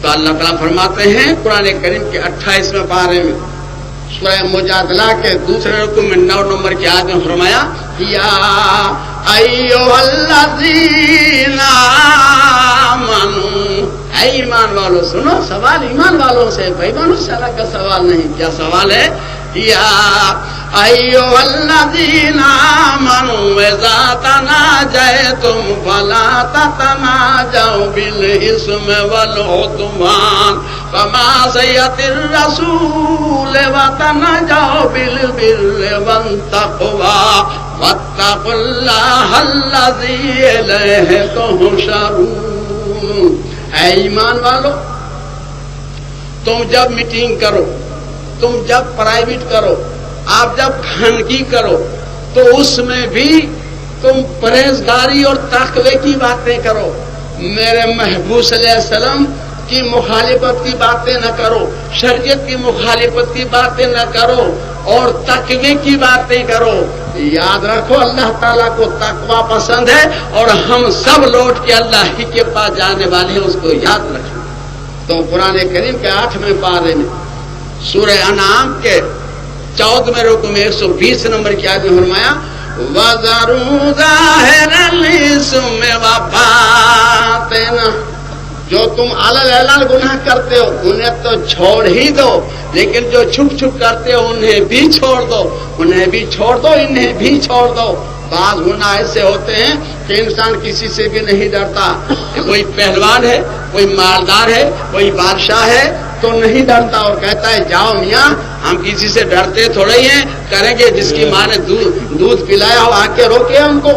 تو اللہ تعالیٰ فرماتے ہیں قرآن کریم کے 28ویں پارے میں سورہ مجادلہ کے دوسرے رکوع میں 9 نمبر کی آیت میں فرمایا، یا ایھا الذین آمنوا، اے ایمان والو سنو، سوال ایمان والوں سے، بھائی بہنوں سے الگ کا سوال نہیں۔ کیا سوال ہے؟ یا ایھا الذین آمنوا اذا تناجیتم فلا تتناجوا بالاسم والعدوان ومعصیۃ الرسول وتناجوا بالبر والتقوى واتقوا اللہ الذی الیہ تحشرون۔ اے ایمان والو، تم جب میٹنگ کرو، تم جب پرائیویٹ کرو، آپ جب خانگی کرو تو اس میں بھی تم پرہیزگاری اور تقوی کی باتیں کرو، میرے محبوب صلی اللہ علیہ وسلم کی مخالفت کی باتیں نہ کرو، شریعت کی مخالفت کی باتیں نہ کرو، اور تقوی کی باتیں کرو۔ یاد رکھو اللہ تعالیٰ کو تقوی پسند ہے اور ہم سب لوٹ کے اللہ ہی کے پاس جانے والے ہیں، اس کو یاد رکھو۔ تو قرآن کریم کے 8ویں پارے میں سورہ انعام کے 14ویں رکوع میں 120 نمبر کی آیت میں فرمایا، وَذَرُوا ظَاهِرَ الْإِثْمِ وَبَاطِنَهُ، جو تم علل گناہ کرتے ہو انہیں تو چھوڑ ہی دو، لیکن جو چھپ چھپ کرتے ہو انہیں بھی چھوڑ دو، انہیں بھی چھوڑ دو، انہیں بھی چھوڑ دو۔ بعض گناہ ایسے ہوتے ہیں کہ انسان کسی سے بھی نہیں ڈرتا، کوئی پہلوان ہے، کوئی مالدار ہے، کوئی بادشاہ ہے تو نہیں ڈرتا اور کہتا ہے جاؤ میاں ہم کسی سے ڈرتے تھوڑے ہی ہیں، کریں گے جس کی ماں نے دودھ پلایا ہو آ کے روکے ہم کو،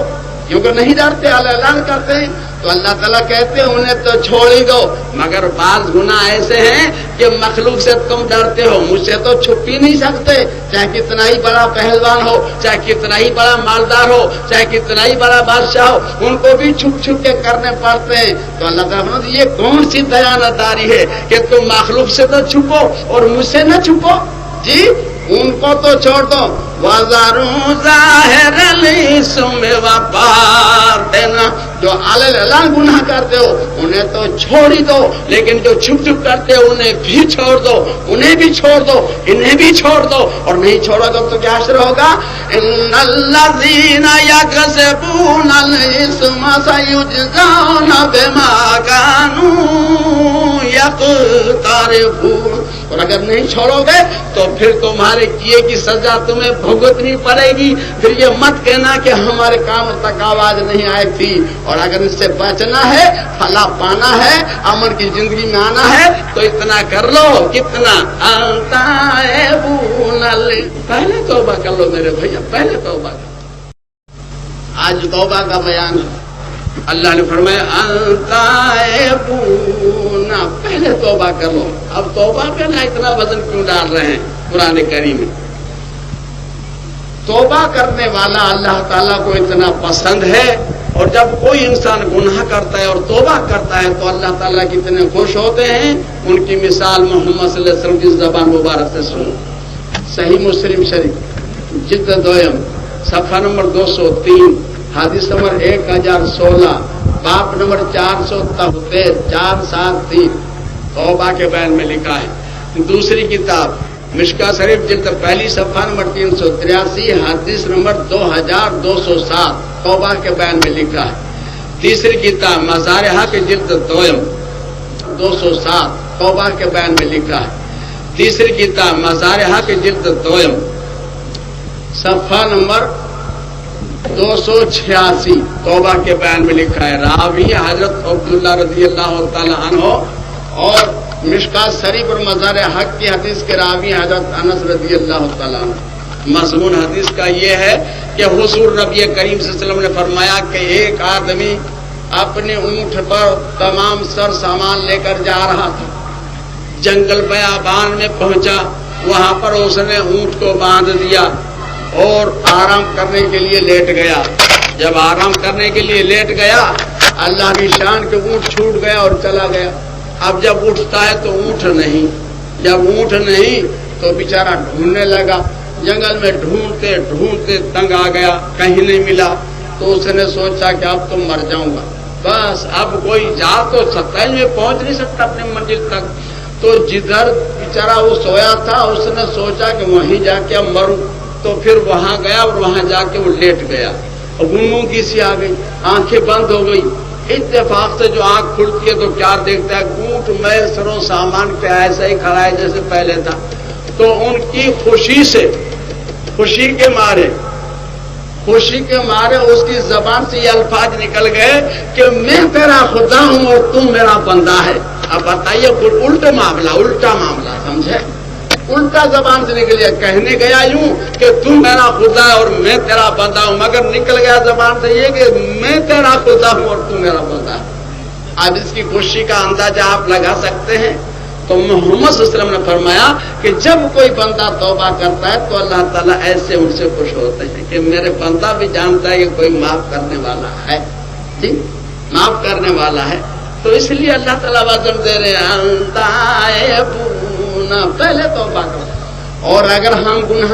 کیونکہ نہیں ڈرتے، اعلان کرتے ہیں۔ تو اللہ تعالیٰ کہتے ہیں انہیں تو چھوڑ ہی دو، مگر بعض گناہ ایسے ہیں کہ مخلوق سے تم ڈرتے ہو، مجھ سے تو چھپ ہی نہیں سکتے، چاہے کتنا ہی بڑا پہلوان ہو، چاہے کتنا ہی بڑا مالدار ہو، چاہے کتنا ہی بڑا بادشاہ ہو، ان کو بھی چھپ چھپ کے کرنے پڑتے ہیں۔ تو اللہ تعالیٰ یہ کون سی دیانتداری ہے کہ تم مخلوق سے تو چھپو اور مجھ سے نہ چھپو؟ جی ان کو تو چھوڑ دو، وَذَرُوا ظَاهِرَ الْإِثْمِ وَبَاطِنَهُ، جو علل گناہ کرتے ہو انہیں تو چھوڑ ہی دو، لیکن جو چھپ چھپ کرتے ہو انہیں بھی چھوڑ دو، انہیں بھی چھوڑ دو، انہیں بھی چھوڑ دو۔ اور نہیں چھوڑو گے تو کیا حشر ہوگا؟ إِنَّ الَّذِينَ يَكْسِبُونَ الْإِثْمَ سَيُجْزَوْنَ بِمَا كَانُوا يَقْتَرِفُونَ۔ اور اگر نہیں چھوڑو گے تو پھر تمہارے کیے کی سزا تمہیں بھگتنی پڑے گی۔ پھر یہ مت کہنا کہ ہمارے کام تک آواز نہیں آئی تھی۔ اور اگر اس سے بچنا ہے، فلاح پانا ہے، امن کی زندگی میں آنا ہے تو اتنا کر لو، کتنا پہلے توبہ کر لو میرے بھیا، پہلے توبہ کر لو۔ آج توبہ کا بیان ہے، اللہ نے فرمایا پہلے توبہ کر لو۔ اب توبہ پہ نہ اتنا وزن کیوں ڈال رہے ہیں قرآن کریم میں؟ توبہ کرنے والا اللہ تعالیٰ کو اتنا پسند ہے اور جب کوئی انسان گناہ کرتا ہے اور توبہ کرتا ہے تو اللہ تعالیٰ کتنے خوش ہوتے ہیں. ان کی مثال محمد صلی اللہ علیہ وسلم کی زبان مبارک سے سنو. صحیح مسلم شریف جلد دویم صفحہ نمبر 203 حدیث نمبر 1016 باب نمبر 473 473 توبہ کے بیان میں لکھا ہے. دوسری کتاب مشکا شریف جلد پہلی صفحہ نمبر 383 حدیث نمبر 2207 توبہ کے بیان میں لکھا ہے. تیسری کتاب مزار حق جلد دویم 207 توبہ کے بیان میں لکھا ہے. تیسری کتاب مزار حق جلد دویم صفحہ نمبر 286 توبہ کے بیان میں لکھا ہے. راوی حضرت عبداللہ رضی اللہ تعالی عنہ اور مشکات شریف اور مزار حق کی حدیث کے راوی حضرت انس رضی اللہ تعالیٰ عنہ. مضمون حدیث کا یہ ہے کہ حضور نبی کریم صلی اللہ علیہ وسلم نے فرمایا کہ ایک آدمی اپنے اونٹ پر تمام سر سامان لے کر جا رہا تھا. جنگل بیابان میں پہنچا, وہاں پر اس نے اونٹ کو باندھ دیا اور آرام کرنے کے لیے لیٹ گیا. جب آرام کرنے کے لیے لیٹ گیا اللہ کی شان کے اونٹ چھوٹ گیا اور چلا گیا. اب جب اٹھتا ہے تو اونٹ نہیں, جب اونٹ نہیں تو بیچارہ ڈھونڈنے لگا. جنگل میں ڈھونڈتے ڈھونڈتے تنگ آ گیا, کہیں نہیں ملا. تو اس نے سوچا کہ اب تو مر جاؤں گا, بس اب کوئی جا تو سکتا ہے, میں پہنچ نہیں سکتا اپنی منزل تک. تو جدھر بیچارہ وہ سویا تھا اس نے سوچا کہ وہیں جا کے اب مروں. تو پھر وہاں گیا اور وہاں جا کے وہ لیٹ گیا. گنوں کی سی آ گئی, آنکھیں بند ہو گئی. اتفاق سے جو آنکھ کھلتی ہے تو کیا دیکھتا ہے, اونٹ میں سروں سامان پہ ایسا ہی کھڑا ہے جیسے پہلے تھا. تو ان کی خوشی سے, خوشی کے مارے اس کی زبان سے یہ الفاظ نکل گئے کہ میں تیرا خدا ہوں اور تم میرا بندہ ہے. اب بتائیے الٹا معاملہ سمجھے, الٹا زبان سے نکل گیا. کہنے گیا یوں کہ تم میرا خدا ہے اور میں تیرا بندہ ہوں, مگر نکل گیا زبان سے یہ کہ میں تیرا خدا ہوں اور تم میرا بندہ ہے. اب اس کی خوشی کا اندازہ آپ لگا سکتے ہیں. تو محمد صلی اللہ علیہ وسلم نے فرمایا کہ جب کوئی بندہ توبہ کرتا ہے تو اللہ تعالیٰ ایسے ان سے خوش ہوتے ہیں کہ میرے بندہ بھی جانتا ہے کہ کوئی معاف کرنے والا ہے, جی معاف کرنے والا ہے. تو اس لیے اللہ تعالیٰ وزن دے رہے ہیں پہلے توبہ کرو. اور اگر ہم گناہ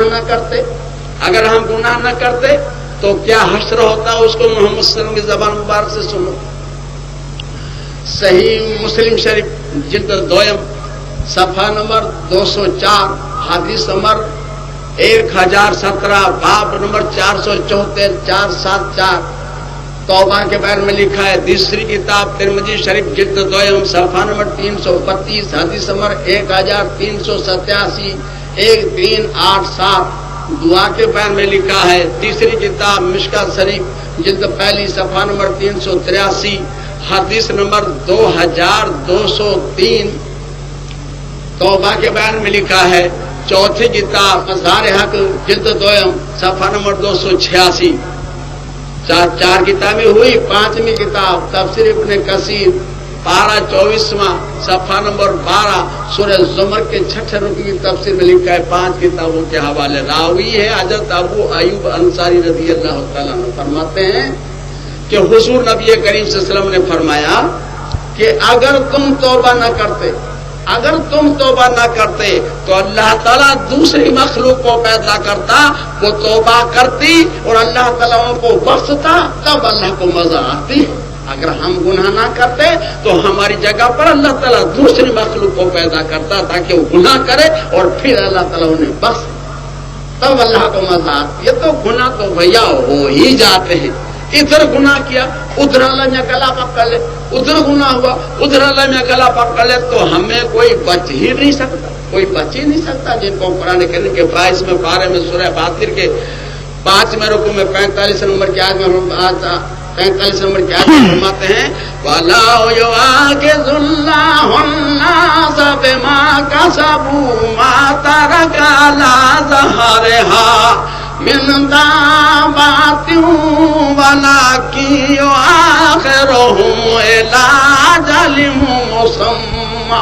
نہ کرتے تو کیا حشر ہوتا, اس کو محمد صلی اللہ علیہ وسلم کی زبان مبارک سے سنو. صحیح مسلم شریف جلد دویم صفحہ نمبر 204 حدیث نمبر 1017 باب نمبر 474 474 توبہ کے بارے میں لکھا ہے. تیسری کتاب ترمذی شریف جلد دویم صفحہ نمبر 332 حدیث نمبر 1387 1387 دعا کے بارے میں لکھا ہے. تیسری کتاب مشکات شریف جلد پہلی صفحہ نمبر 383 حدیث نمبر 2203 توبہ کے بیان میں لکھا ہے. چوتھی کتاب مزار حق جلد دویم صفحہ نمبر 286 چار کتابیں ہوئی. پانچویں کتاب تفسیر ابن کثیر پارہ 24واں صفحہ نمبر 12 سورہ زمر کے 6 رکوع کی تفسیر میں لکھا ہے. 5 کتابوں کے حوالے. راوی ہے حضرت ابو ایوب انصاری رضی اللہ تعالیٰ عنہ فرماتے ہیں کہ حضور نبی کریم صلی اللہ علیہ وسلم نے فرمایا کہ اگر تم توبہ نہ کرتے تو اللہ تعالیٰ دوسری مخلوق کو پیدا کرتا, وہ توبہ کرتی اور اللہ تعالیٰ کو بخشتا, تب اللہ کو مزہ آتی. اگر ہم گناہ نہ کرتے تو ہماری جگہ پر اللہ تعالیٰ دوسری مخلوق کو پیدا کرتا تاکہ وہ گناہ کرے اور پھر اللہ تعالیٰ انہیں بخش, تب اللہ کو مزہ آتی. یہ تو گناہ تو بھیا ہو ہی جاتے ہیں. ادھر گناہ کیا ادھر اللہ میں گلا پکڑ لے, ادھر گناہ ہوا ادھر اللہ میں گلا پکڑ لے, تو ہمیں کوئی بچ ہی نہیں سکتا. جن کو قرآن کریم کے 22 میں پارے میں سورہ فاطر کے 5 رکوع میں 45 نمبر کی آیت میں 45 نمبر کی آیت میں فرماتے ہیں وَلَا يُؤَاخِذُ اللَّهُ النَّاسَ بِمَا كَسَبُوا مَا تَرَكَ عَلَىٰ ظَهْرِهَا من دابات ولكن يؤخرهم إلى أجل مسمى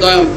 2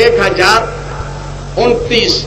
1029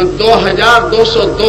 2202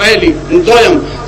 1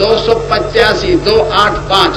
285 285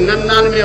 99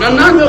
99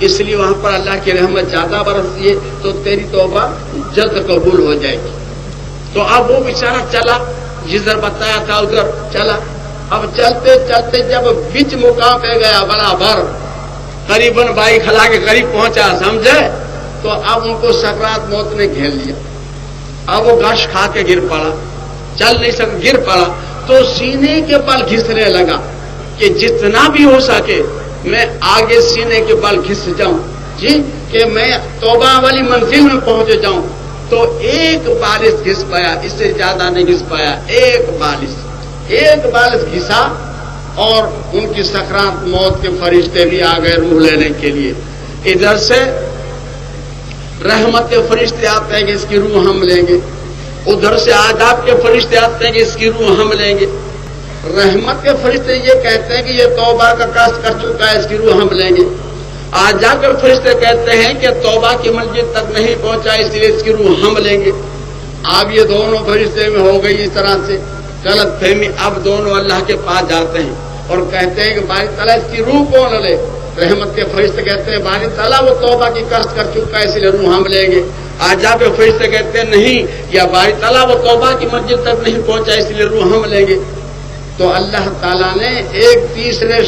اس لیے وہاں پر اللہ کی رحمت زیادہ برستی ہے تو تیری توبہ جلد قبول ہو جائے گی. تو اب وہ بیچارہ چلا جدھر بتایا تھا ادھر چلا. اب چلتے چلتے جب بیچ مقام پہ گیا برابر قریباً بائی کھلا کے قریب پہنچا سمجھے تو اب ان کو سکرات موت نے گھیر لیا. اب وہ گھاس کھا کے گر پڑا, چل نہیں سکتا, گر پڑا تو سینے کے بل گھسنے لگا کہ جتنا بھی ہو سکے میں آگے سینے کے بل گھس جاؤں جی کہ میں توبہ والی منزل میں پہنچ جاؤں. تو ایک بالش گھس پایا, اس سے زیادہ نہیں گھس پایا. ایک بالش گھسا اور ان کی سکرات موت کے فرشتے بھی آ گئے روح لینے کے لیے. ادھر سے رحمت کے فرشتے آتے ہیں کہ اس کی روح ہم لیں گے, ادھر سے عذاب کے فرشتے آتے ہیں کہ اس کی روح ہم لیں گے. رحمت کے فرشتے یہ کہتے ہیں کہ یہ توبہ کا کاس کر چکا ہے, اس کی روح ہم لیں گے. عذاب کے فرشتے کہتے ہیں کہ توبہ کی منزل تک نہیں پہنچا اس لیے اس کی روح ہم لیں گے. اب یہ دونوں فرشتے میں ہو گئی اس طرح سے غلط فہمی. اب دونوں اللہ کے پاس جاتے ہیں اور کہتے ہیں کہ باری تعالیٰ اس کی روح کون لے. رحمت کے فرشتے کہتے ہیں باری تعالیٰ وہ توبہ کی قصد کر چکا ہے اس لیے روح ہم لیں گے. عذاب کے فرشتے کہتے ہیں نہیں, یا باری تعالیٰ وہ توبہ کی منزل تک نہیں پہنچا اس لیے روح ہم لیں گے. تو اللہ تعالیٰ نے ایک تیسرے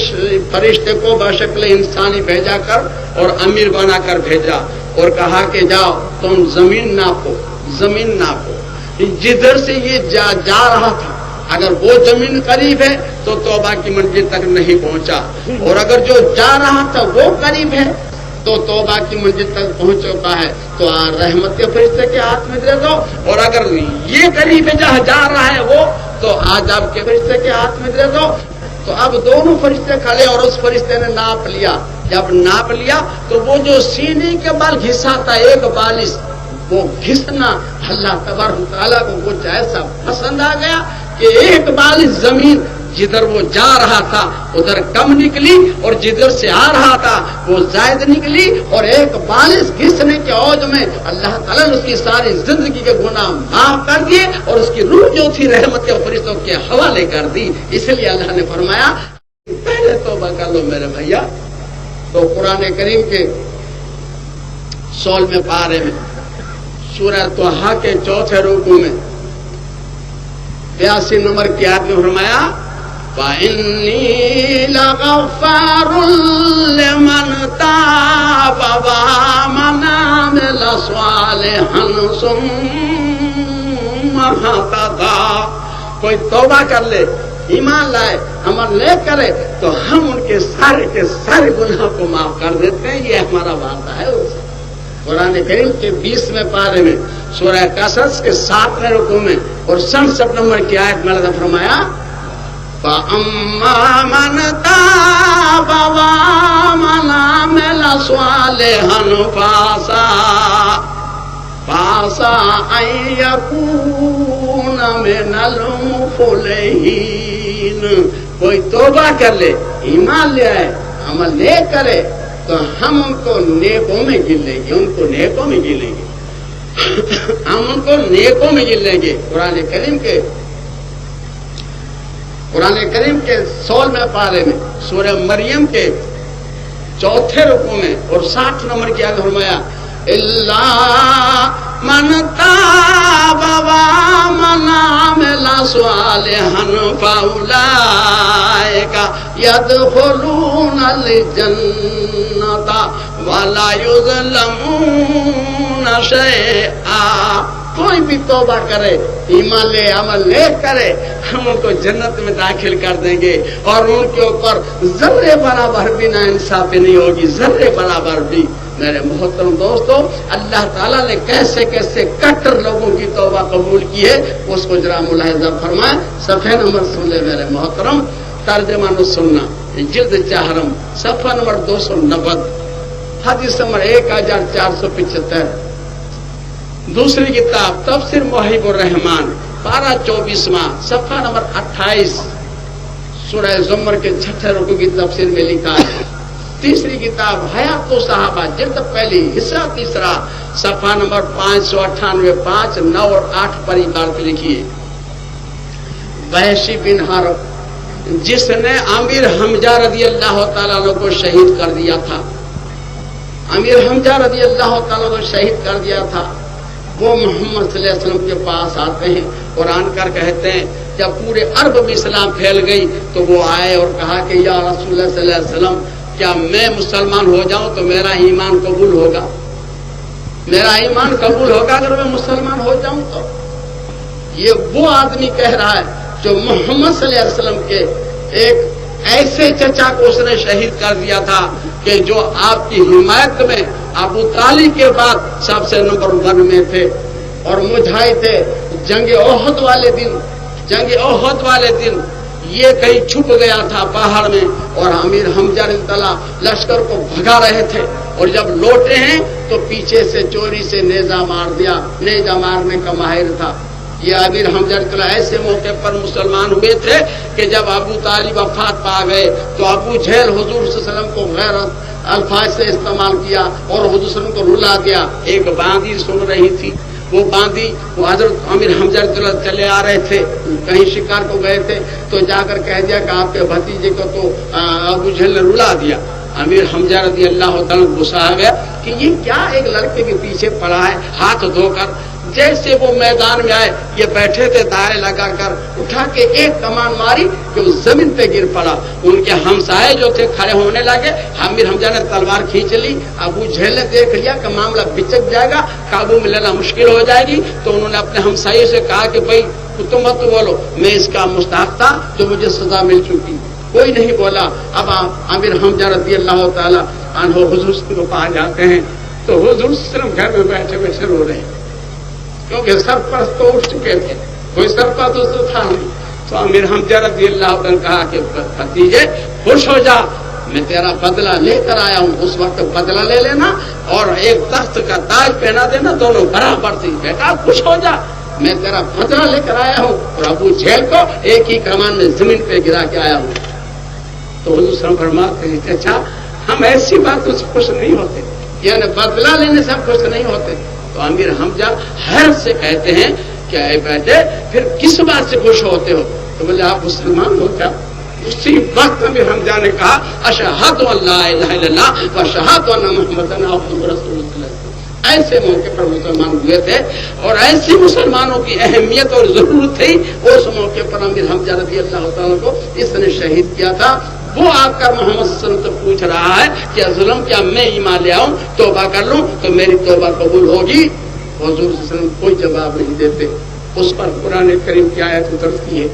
فرشتے کو بشکل انسانی بھیجا کر اور امیر بنا کر بھیجا اور کہا کہ جاؤ تم زمین ناپو. جدھر سے یہ جا رہا تھا اگر وہ زمین قریب ہے تو توبہ کی منزل تک نہیں پہنچا, اور اگر جو جا رہا تھا وہ قریب ہے تو توبہ کی منزل تک پہنچ چکا ہے. تو رحمت کے فرشتے کے ہاتھ میں دے دو, اور اگر یہ قریب ہے جہاں جا رہا ہے وہ تو عذاب کے فرشتے کے ہاتھ میں دے دو. تو اب دونوں فرشتے کھڑے اور اس فرشتے نے ناپ لیا. جب ناپ لیا تو وہ جو سینے کے بال گھسا تھا ایک بالش, وہ گھسنا اللہ تبارک تعالیٰ کو کچھ ایسا پسند آ گیا کہ ایک بالش زمین جدھر وہ جا رہا تھا ادھر کم نکلی اور جدھر سے آ رہا تھا وہ زائد نکلی, اور ایک بالش گھسنے کے عوض میں اللہ تعالیٰ نے اس کی ساری زندگی کے گناہ معاف کر دیے اور اس کی روح جو تھی رحمت کے فرشتوں کے حوالے کر دی. اس لیے اللہ نے فرمایا پہلے توبہ کر لو میرے بھیا. تو قرآن کریم کے 16ویں پارے میں سورہ طٰہٰ کے 4 رکوع میں 82 نمبر کی آیت میں فرمایا فَإِنِّي لَغَفَّارٌ لِمَنْ تَابَ وَآمَنَ وَعَمِلَ صَالِحًا ثُمَّ اهْتَدَىٰ. کوئی توبہ کر لے, ایمان لائے, عمل لے کرے تو ہم ان کے سارے گناہ کو معاف کر دیتے ہیں. یہ ہمارا وعدہ ہے. قرآن کریم کے 20ویں پارے میں سورہ قصص کے 7ویں رکوع میں اور 67 نمبر کی آیت میں اللہ فرمایا فَأَمَّا مَنْ تَابَ وَآمَنَ وَعَمِلَ صَالِحًا فَعَسَىٰ أَن يَكُونَ مِنَ الْمُفْلِحِينَ. کوئی توبہ کر لے, ایمان لے آئے, عمل لے کرے تو ہم ان کو نیکوں میں گن لیں گے. ہم ان کو نیکوں میں گن لیں گے. قرآن کریم کے 16ویں پارے میں سورہ مریم کے 4 رکوع میں اور 60 نمبر کی آیت فرمایا الا من تاب وآمن وعمل صالحا فأولئك يدخلون الجنة ولا يظلمون شيئا. کوئی بھی توبہ کرے, ایمان لے, عمل لے کرے, ہم ان کو جنت میں داخل کر دیں گے اور ان کے اوپر ذرے برابر بھی نا انصافی نہیں ہوگی, ذرے برابر بھی. میرے محترم دوستو, اللہ تعالیٰ نے کیسے کیسے کٹر لوگوں کی توبہ قبول کی ہے اس کو ذرا ملاحظہ فرمائیں. صفحہ نمبر سن لے میرے محترم, ترجمہ نو سننا, جلد 4 صفحہ نمبر 290, حدیث نمبر 1475. دوسری کتاب تفسیر محب الرحمان پارہ 24واں صفحہ نمبر 28 سورہ زمر کے 6 رکوع کی تفسیر میں لکھا ہے. تیسری کتاب حیات الصحابہ جلد پہلی حصہ 3 صفحہ نمبر 598 5 9 اور 8 پر عبارت لکھی ہے. وحشی بن حرب جس نے امیر حمزہ رضی اللہ تعالیٰ عنہ کو شہید کر دیا تھا, امیر حمزہ رضی اللہ تعالیٰ کو شہید کر دیا تھا، وہ محمد صلی اللہ علیہ وسلم کے پاس آتے ہیں اور آن کر کہتے ہیں، جب پورے عرب میں اسلام پھیل گئی تو وہ آئے اور کہا کہ یا رسول اللہ صلی اللہ علیہ وسلم، کیا میں مسلمان ہو جاؤں تو میرا ایمان قبول ہوگا؟ میرا ایمان قبول ہوگا اگر میں مسلمان ہو جاؤں تو؟ یہ وہ آدمی کہہ رہا ہے جو محمد صلی اللہ علیہ وسلم کے ایک ایسے چچا کو اس نے شہید کر دیا تھا کہ جو آپ کی حمایت میں ابو طالب کے بعد سب سے نمبر 1 میں تھے اور مجاہد تھے۔ جنگ احد والے دن یہ کہیں چھپ گیا تھا پہاڑ میں اور امیر حمزہ رضی اللہ لشکر کو بھگا رہے تھے، اور جب لوٹے ہیں تو پیچھے سے چوری سے نیزہ مار دیا، نیزہ مارنے کا ماہر تھا۔ یہ امیر حمزہ رضی اللہ ایسے موقع پر مسلمان ہوئے تھے کہ جب ابو طالب وفات پا گئے تو ابو جہل حضور صلی اللہ علیہ وسلم کو غیر الفاظ سے استعمال کیا اور حضور صلی اللہ علیہ وسلم کو رلا دیا۔ ایک باندی سن رہی تھی، وہ باندی وہ حضرت امیر حمزہ رضی اللہ چلے آ رہے تھے، کہیں شکار کو گئے تھے تو جا کر کہہ دیا کہ آپ کے بھتیجے کو تو ابو جہل نے رلا دیا۔ امیر حمزہ رضی اللہ تعالیٰ غصہ آ گیا کہ یہ کیا ایک لڑکے کے پیچھے پڑا ہے، ہاتھ دھو کر۔ جیسے وہ میدان میں آئے، یہ بیٹھے تھے دائرے لگا کر، اٹھا کے ایک کمان ماری کہ وہ زمین پہ گر پڑا۔ ان کے ہمسائے جو تھے کھڑے ہونے لگے، امیر حمزہ نے تلوار کھینچ لی۔ ابو جہل نے دیکھ لیا کہ معاملہ بچک جائے گا، قابو میں لینا مشکل ہو جائے گی، تو انہوں نے اپنے ہمسائے سے کہا کہ بھائی تم مت بولو، میں اس کا مستحق تھا جو مجھے سزا مل چکی۔ کوئی نہیں بولا۔ اب امیر حمزہ رضی اللہ تعالیٰ عنہ حضور کو پاس جاتے ہیں تو حضور صرف گھر میں بیٹھے بیٹھے رو رہے ہیں، کیونکہ سرپرست تو اٹھ چکے تھے، کوئی سرپرست تو تھا نہیں۔ تو امیر حمزہ رضی اللہ عنہ نے کہا کہ بھتیجے خوش ہو جا، میں تیرا بدلہ لے کر آیا ہوں، اس وقت بدلہ لے لینا اور ایک تخت کا تاج پہنا دینا، دونوں برابر تھی۔ بیٹا خوش ہو جا، میں تیرا بدلہ لے کر آیا ہوں اور ابو جہل کو ایک ہی کمان میں زمین پہ گرا کے آیا ہوں۔ تو حضور صلی اللہ علیہ وسلم فرماتے ہیں کہ اچھا ہم ایسی باتوں سے خوش نہیں ہوتے، یعنی بدلہ لینے سے ہم خوش نہیں ہوتے۔ تو امیر حمزہ حیرت سے کہتے ہیں کہ اے بیٹے پھر کس بات سے خوش ہوتے ہو؟ تو بولے آپ مسلمان ہو کیا؟ اسی وقت امیر حمزہ نے کہا اشہد ان لا الہ الا اللہ و اشہد ان محمد عبدہ رسول اللہ۔ ایسے موقع پر مسلمان ہوئے تھے اور ایسی مسلمانوں کی اہمیت اور ضرورت تھی، اس موقع پر امیر حمزہ رضی اللہ تعالیٰ کو اس نے شہید کیا تھا۔ وہ آ کر محمد صلی اللہ علیہ وسلم سے پوچھ رہا ہے کہ ظلم کیا میں ایمان لے آؤں، توبہ کر لوں تو میری توبہ قبول ہوگی؟ حضور صلی اللہ علیہ وسلم کوئی جواب نہیں دیتے۔ اس پر قرآن کریم کی آیت اترتی کی ہے،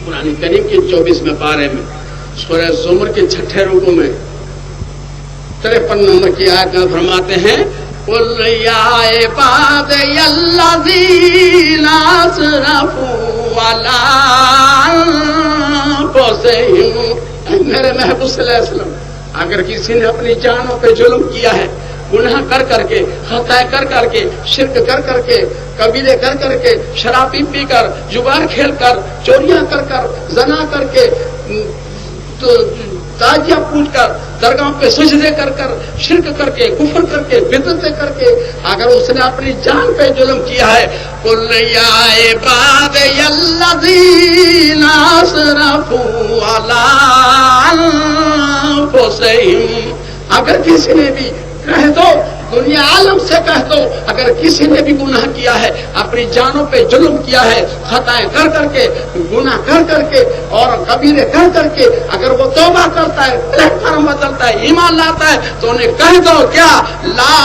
قرآن کریم کے 24ویں پارے میں سورہ زمر کے 6 رکوع میں 53 نمبر کی آیت میں فرماتے ہیں قُلْ يَا عِبَادِيَ الَّذِينَ أَسْرَفُوا عَلَىٰ أَنفُسِهِمْ، میرے محبوب صلی اللہ علیہ وسلم، اگر کسی نے اپنی جانوں پہ ظلم کیا ہے، گناہ کر کر کے، خطا کر کر کے، شرک کر کر کے، قبیلے کر کر کے، شراب پی کر، جوار کھیل کر، چوریاں کر کر، زنا کر کے، تاجیاں پوچھ کر، درگاہ پہ سجدے کر کر، شرک کر کے، کفر کر کے، بدعتیں کر کے، اگر اس نے اپنی جان پہ ظلم کیا ہے، قُلْ يَا عِبَادِيَ الَّذِينَ أَسْرَفُوا عَلَىٰ أَنفُسِهِمْ، اگر کسی نے بھی کہہ دو، دنیا عالم سے کہہ دو، اگر کسی نے بھی گناہ کیا ہے، اپنی جانوں پہ ظلم کیا ہے، خطائیں کر کر کے، گناہ کر کر کے اور کبیرے کر کر کے، اگر وہ توبہ کرتا ہے، پلیٹ فارم بدلتا ہے، ایمان لاتا ہے، تو انہیں کہہ دو کیا لا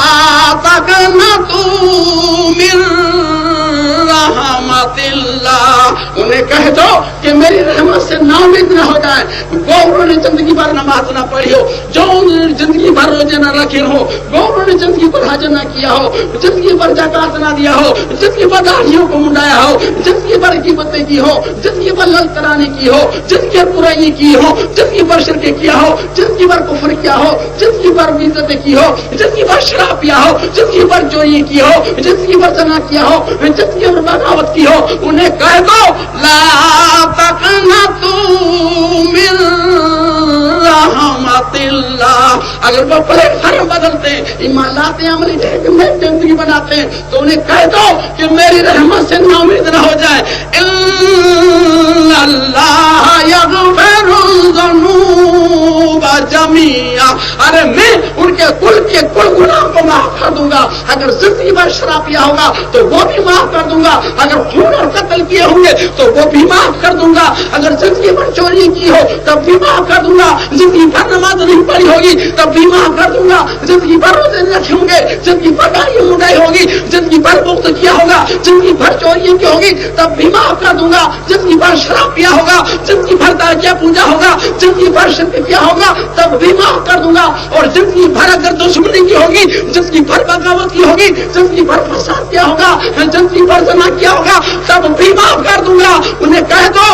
تقنطوا من رحمت اللہ، انہیں کہہ دو کہ میری رحمت سے ناامید نہ ہو جائے۔ گوروں نے زندگی بھر نماز نہ پڑھی ہو، جو زندگی بھر روزے نہ رکھے ہو، گوروں نے زندگی پر حج نہ کیا ہو، زندگی پر زکات نہ دیا ہو، زندگی پر داڑھیوں کو منڈایا ہو، زندگی پر غیبتیں کی ہو، زندگی پر للکرانی کی ہو، زندگی پر برائی کی ہو، زندگی پر شرک کیا ہو، زندگی پر کفر کیا ہو، زندگی پر بدعتیں کی ہو، زندگی پر شراب پیا ہو، زندگی پر چوری کی ہو، زندگی پر زنا کیا ہو، زندگی پر بغاوت کی ہو، انہیں کہہ دو لا تقنطوا من رحمت اللہ۔ اگر وہ پلیٹ فارم بدلتے ہیں، ایمان لاتے ہیں، عملی زندگی بناتے ہیں، تو انہیں کہہ دو کہ میری رحمت سے ناامید نہ ہو جائے۔ ان اللہ یغفر الذنوب جميعا، ارے میں کل کے کل گناہ کو معاف کر دوں گا. اگر زندگی بھر شراب پیا ہوگا تو وہ بھی معاف کر دوں گا. اگر خون اور قتل کیے ہوں گے تو وہ بھی معاف کر دوں گا. اگر زندگی بھر چوری کی ہو تب بھی معاف کر دوں گا. زندگی بھر نماز نہیں پڑھی ہوگی تب بھی معاف کر دوں گا. زندگی بھر روزے نہیں رکھے ہوں گے, زندگی بھر گاڑی اڑائی ہوگی, زندگی بھر بغض کیا ہوگا, زندگی بھر چوری کی ہوگی تب بھی معاف کر دوں گا. زندگی بھر شراب پیا ہوگا, زندگی بھر داجیہ پوجا ہوگا, زندگی بھر شرک کیا ہوگا تب بھی معاف کر دوں گا. اور زندگی بھر اگر دشمنی کی ہوگی, زندگی بھر بغاوت کی ہوگی, زندگی بھر فساد کیا ہوگا, زندگی بھر زنا کیا ہوگا تب بھی معاف کر دوں گا. انہیں کہہ دو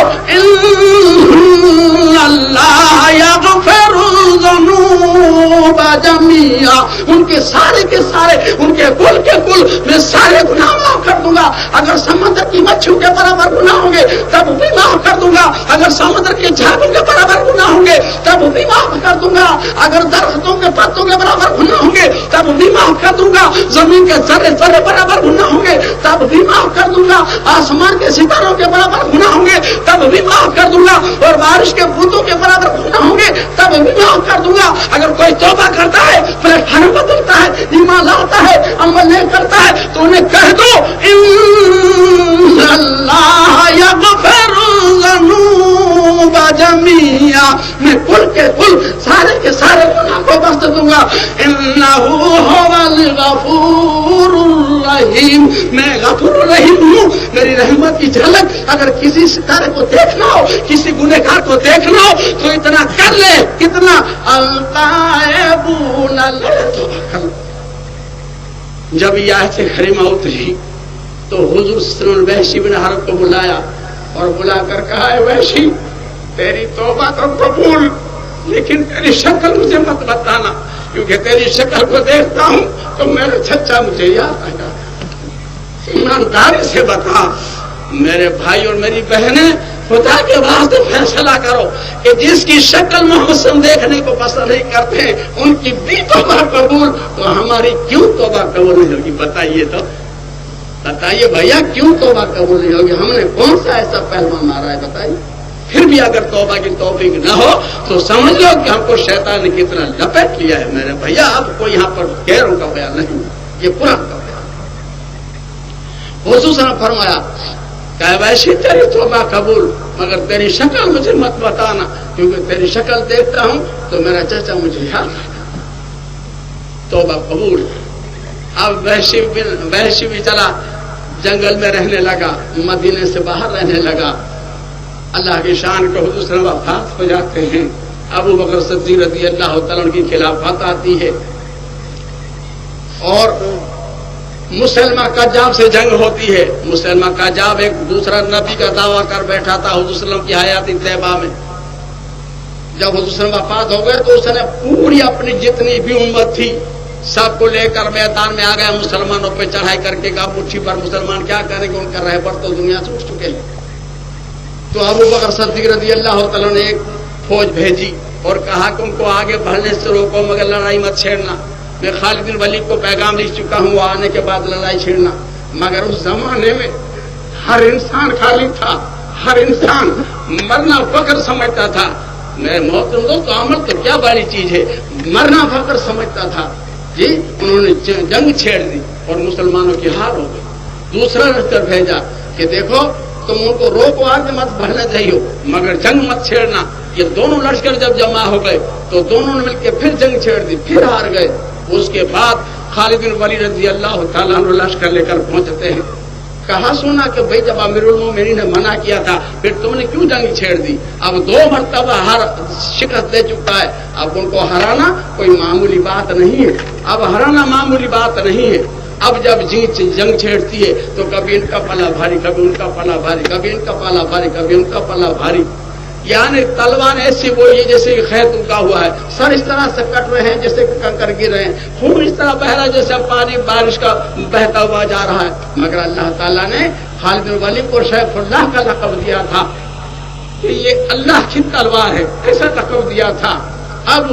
اللہ یغفر الذنوب جميعا, ان کے سارے کے سارے, ان کے کل کے کل میں سارے گناہ معاف کر دوں گا. اگر سمندر کی مچھلیوں کے برابر گناہ ہوں گے تب بھی معاف کر دوں گا. اگر سمندر کے جھاگوں کے برابر گناہ ہوں گے تب بھی معاف کر دوں گا. اگر درختوں کے پتوں کے برابر گناہ ہوں گے تب بھی معاف کر دوں گا. زمین کے ذرے ذرے برابر گناہ ہوں گے تب بھی معاف کر دوں گا. آسمان کے ستاروں کے برابر گناہ ہوں گے تب بھی معاف کر دوں گا. اور بارش کے بوندوں کے برابر گناہ ہوں گے تب بھی معاف کر دوں گا. اگر کوئی توبہ کرتا ہے, پلٹ کھانا بدلتا ہے, ایمان لاتا ہے, عمل نہیں کرتا ہے, تو انہیں کہہ دو ان اللہ یغفر الذنوب جميعا, میں کل کے کل سارے کے سارے گناہ کو بخش دوں گا. انہ هو الغفور الرحیم, میں غفور الرحیم ہوں. میری رحمت کی جھلک اگر کسی ستارے کو دیکھنا ہو, کسی گنہگار کو دیکھنا ہو تو اتنا کر لے, کتنا التائبون. جب یہ آیت کریمہ اتری تو حضور صلی اللہ علیہ وسلم نے وحشی بن حرب کو بلایا اور بلا کر کہا, ہے وحشی تیری توبہ تو قبول, لیکن تیری شکل مجھے مت بتانا, کیونکہ تیری شکل کو دیکھتا ہوں تو میرا چچا مجھے یاد آئے گا. ایمانداری سے بتا میرے بھائی اور میری بہنیں, خدا کے واسطے فیصلہ کرو کہ جس کی شکل محمد صلی اللہ علیہ وسلم دیکھنے کو پسند نہیں کرتے ہیں ان کی بھی توبہ قبول, تو ہماری کیوں توبہ قبول نہیں ہوگی؟ بتائیے تو, بتائیے بھیا کیوں توبہ قبول نہیں ہوگی؟ ہم نے کون سا ایسا پہلوان مارا ہے بتائیے؟ پھر بھی اگر توبہ کی توفیق نہ ہو تو سمجھ لو کہ ہم کو شیطان نے کتنا لپیٹ لیا ہے. میرے بھیا اب کو یہاں پر غیروں کا بیان نہیں, یہ قرآن کا بیان. حضور صلی اللہ علیہ وسلم فرمایا کہ ویسی تیری توبہ قبول, مگر تیری شکل مجھے مت بتانا, کیونکہ تیری شکل دیکھتا ہوں تو میرا چچا مجھے یاد آئے گا. توبہ قبول. اب وحشی بھی چلا, جنگل میں رہنے لگا, مدینے سے باہر رہنے لگا. اللہ کی شان کو حضور صلی اللہ علیہ وسلم وفات ہو جاتے ہیں. ابو بکر صدیق رضی اللہ تعالیٰ عنہ کی خلافت آتی ہے اور مسلمہ کذاب سے جنگ ہوتی ہے. مسلمہ کذاب ایک دوسرا نبی کا دعویٰ کر بیٹھا تھا حضور صلی اللہ علیہ وسلم کی حیات طیبہ میں. جب حضور صلی اللہ علیہ وسلم وفات ہو گئے تو اس نے پوری اپنی جتنی بھی امت تھی سب کو لے کر میدان میں آ گیا. مسلمانوں پہ چڑھائی کر کے کہا مٹھی پر مسلمان کیا کریں گے, ان کا رہبر تو دنیا سے اٹھ چکے ہیں. تو ابو بکر صدیق رضی اللہ تعالیٰ نے ایک فوج بھیجی اور کہا کہ ان کو آگے بڑھنے سے روکو, مگر لڑائی مت چھیڑنا. میں خالد بن ولید کو پیغام لکھ چکا ہوں, وہ آنے کے بعد لڑائی چھیڑنا. مگر اس زمانے میں ہر انسان خالی تھا, ہر انسان مرنا فخر سمجھتا تھا. میں محترم دوست, عمل تو کیا بڑی چیز ہے, مرنا فخر سمجھتا تھا. جی انہوں نے جنگ چھیڑ دی اور مسلمانوں کی ہار ہو گئی. دوسرا لشکر بھیجا کہ دیکھو تم ان کو روکو, آگے مت بڑھنا چاہیے مگر جنگ مت چھیڑنا. یہ دونوں لشکر جب جمع ہو گئے تو دونوں نے مل کے پھر جنگ چھیڑ دی, پھر ہار گئے. اس کے بعد خالد بن ولید رضی اللہ تعالیٰ عنہ لشکر لے کر پہنچتے ہیں. کہا سنا کہ بھئی جب امیر المومنین نے منع کیا تھا پھر تم نے کیوں جنگ چھیڑ دی؟ اب 2 مرتبہ شکست دے چکا ہے, اب ان کو ہرانا کوئی معمولی بات نہیں ہے. اب ہرانا معمولی بات نہیں ہے. اب جب جنگ چھیڑتی ہے تو کبھی ان کا پلا بھاری, کبھی ان کا پلا بھاری, کبھی ان کا پلا بھاری, کبھی ان کا پلا بھاری. یعنی تلوار ایسی وہی ہے جیسے خیط اگا ہوا ہے, سر اس طرح سے کٹ رہے ہیں جیسے کنکر گر رہے ہیں, خون اس طرح بہ رہا ہے جیسے پانی بارش کا بہتا ہوا جا رہا ہے. مگر اللہ تعالیٰ نے خالد بن ولید کو سیف اللہ کا لقب دیا تھا کہ یہ اللہ کی تلوار ہے, ایسا لقب دیا تھا. اب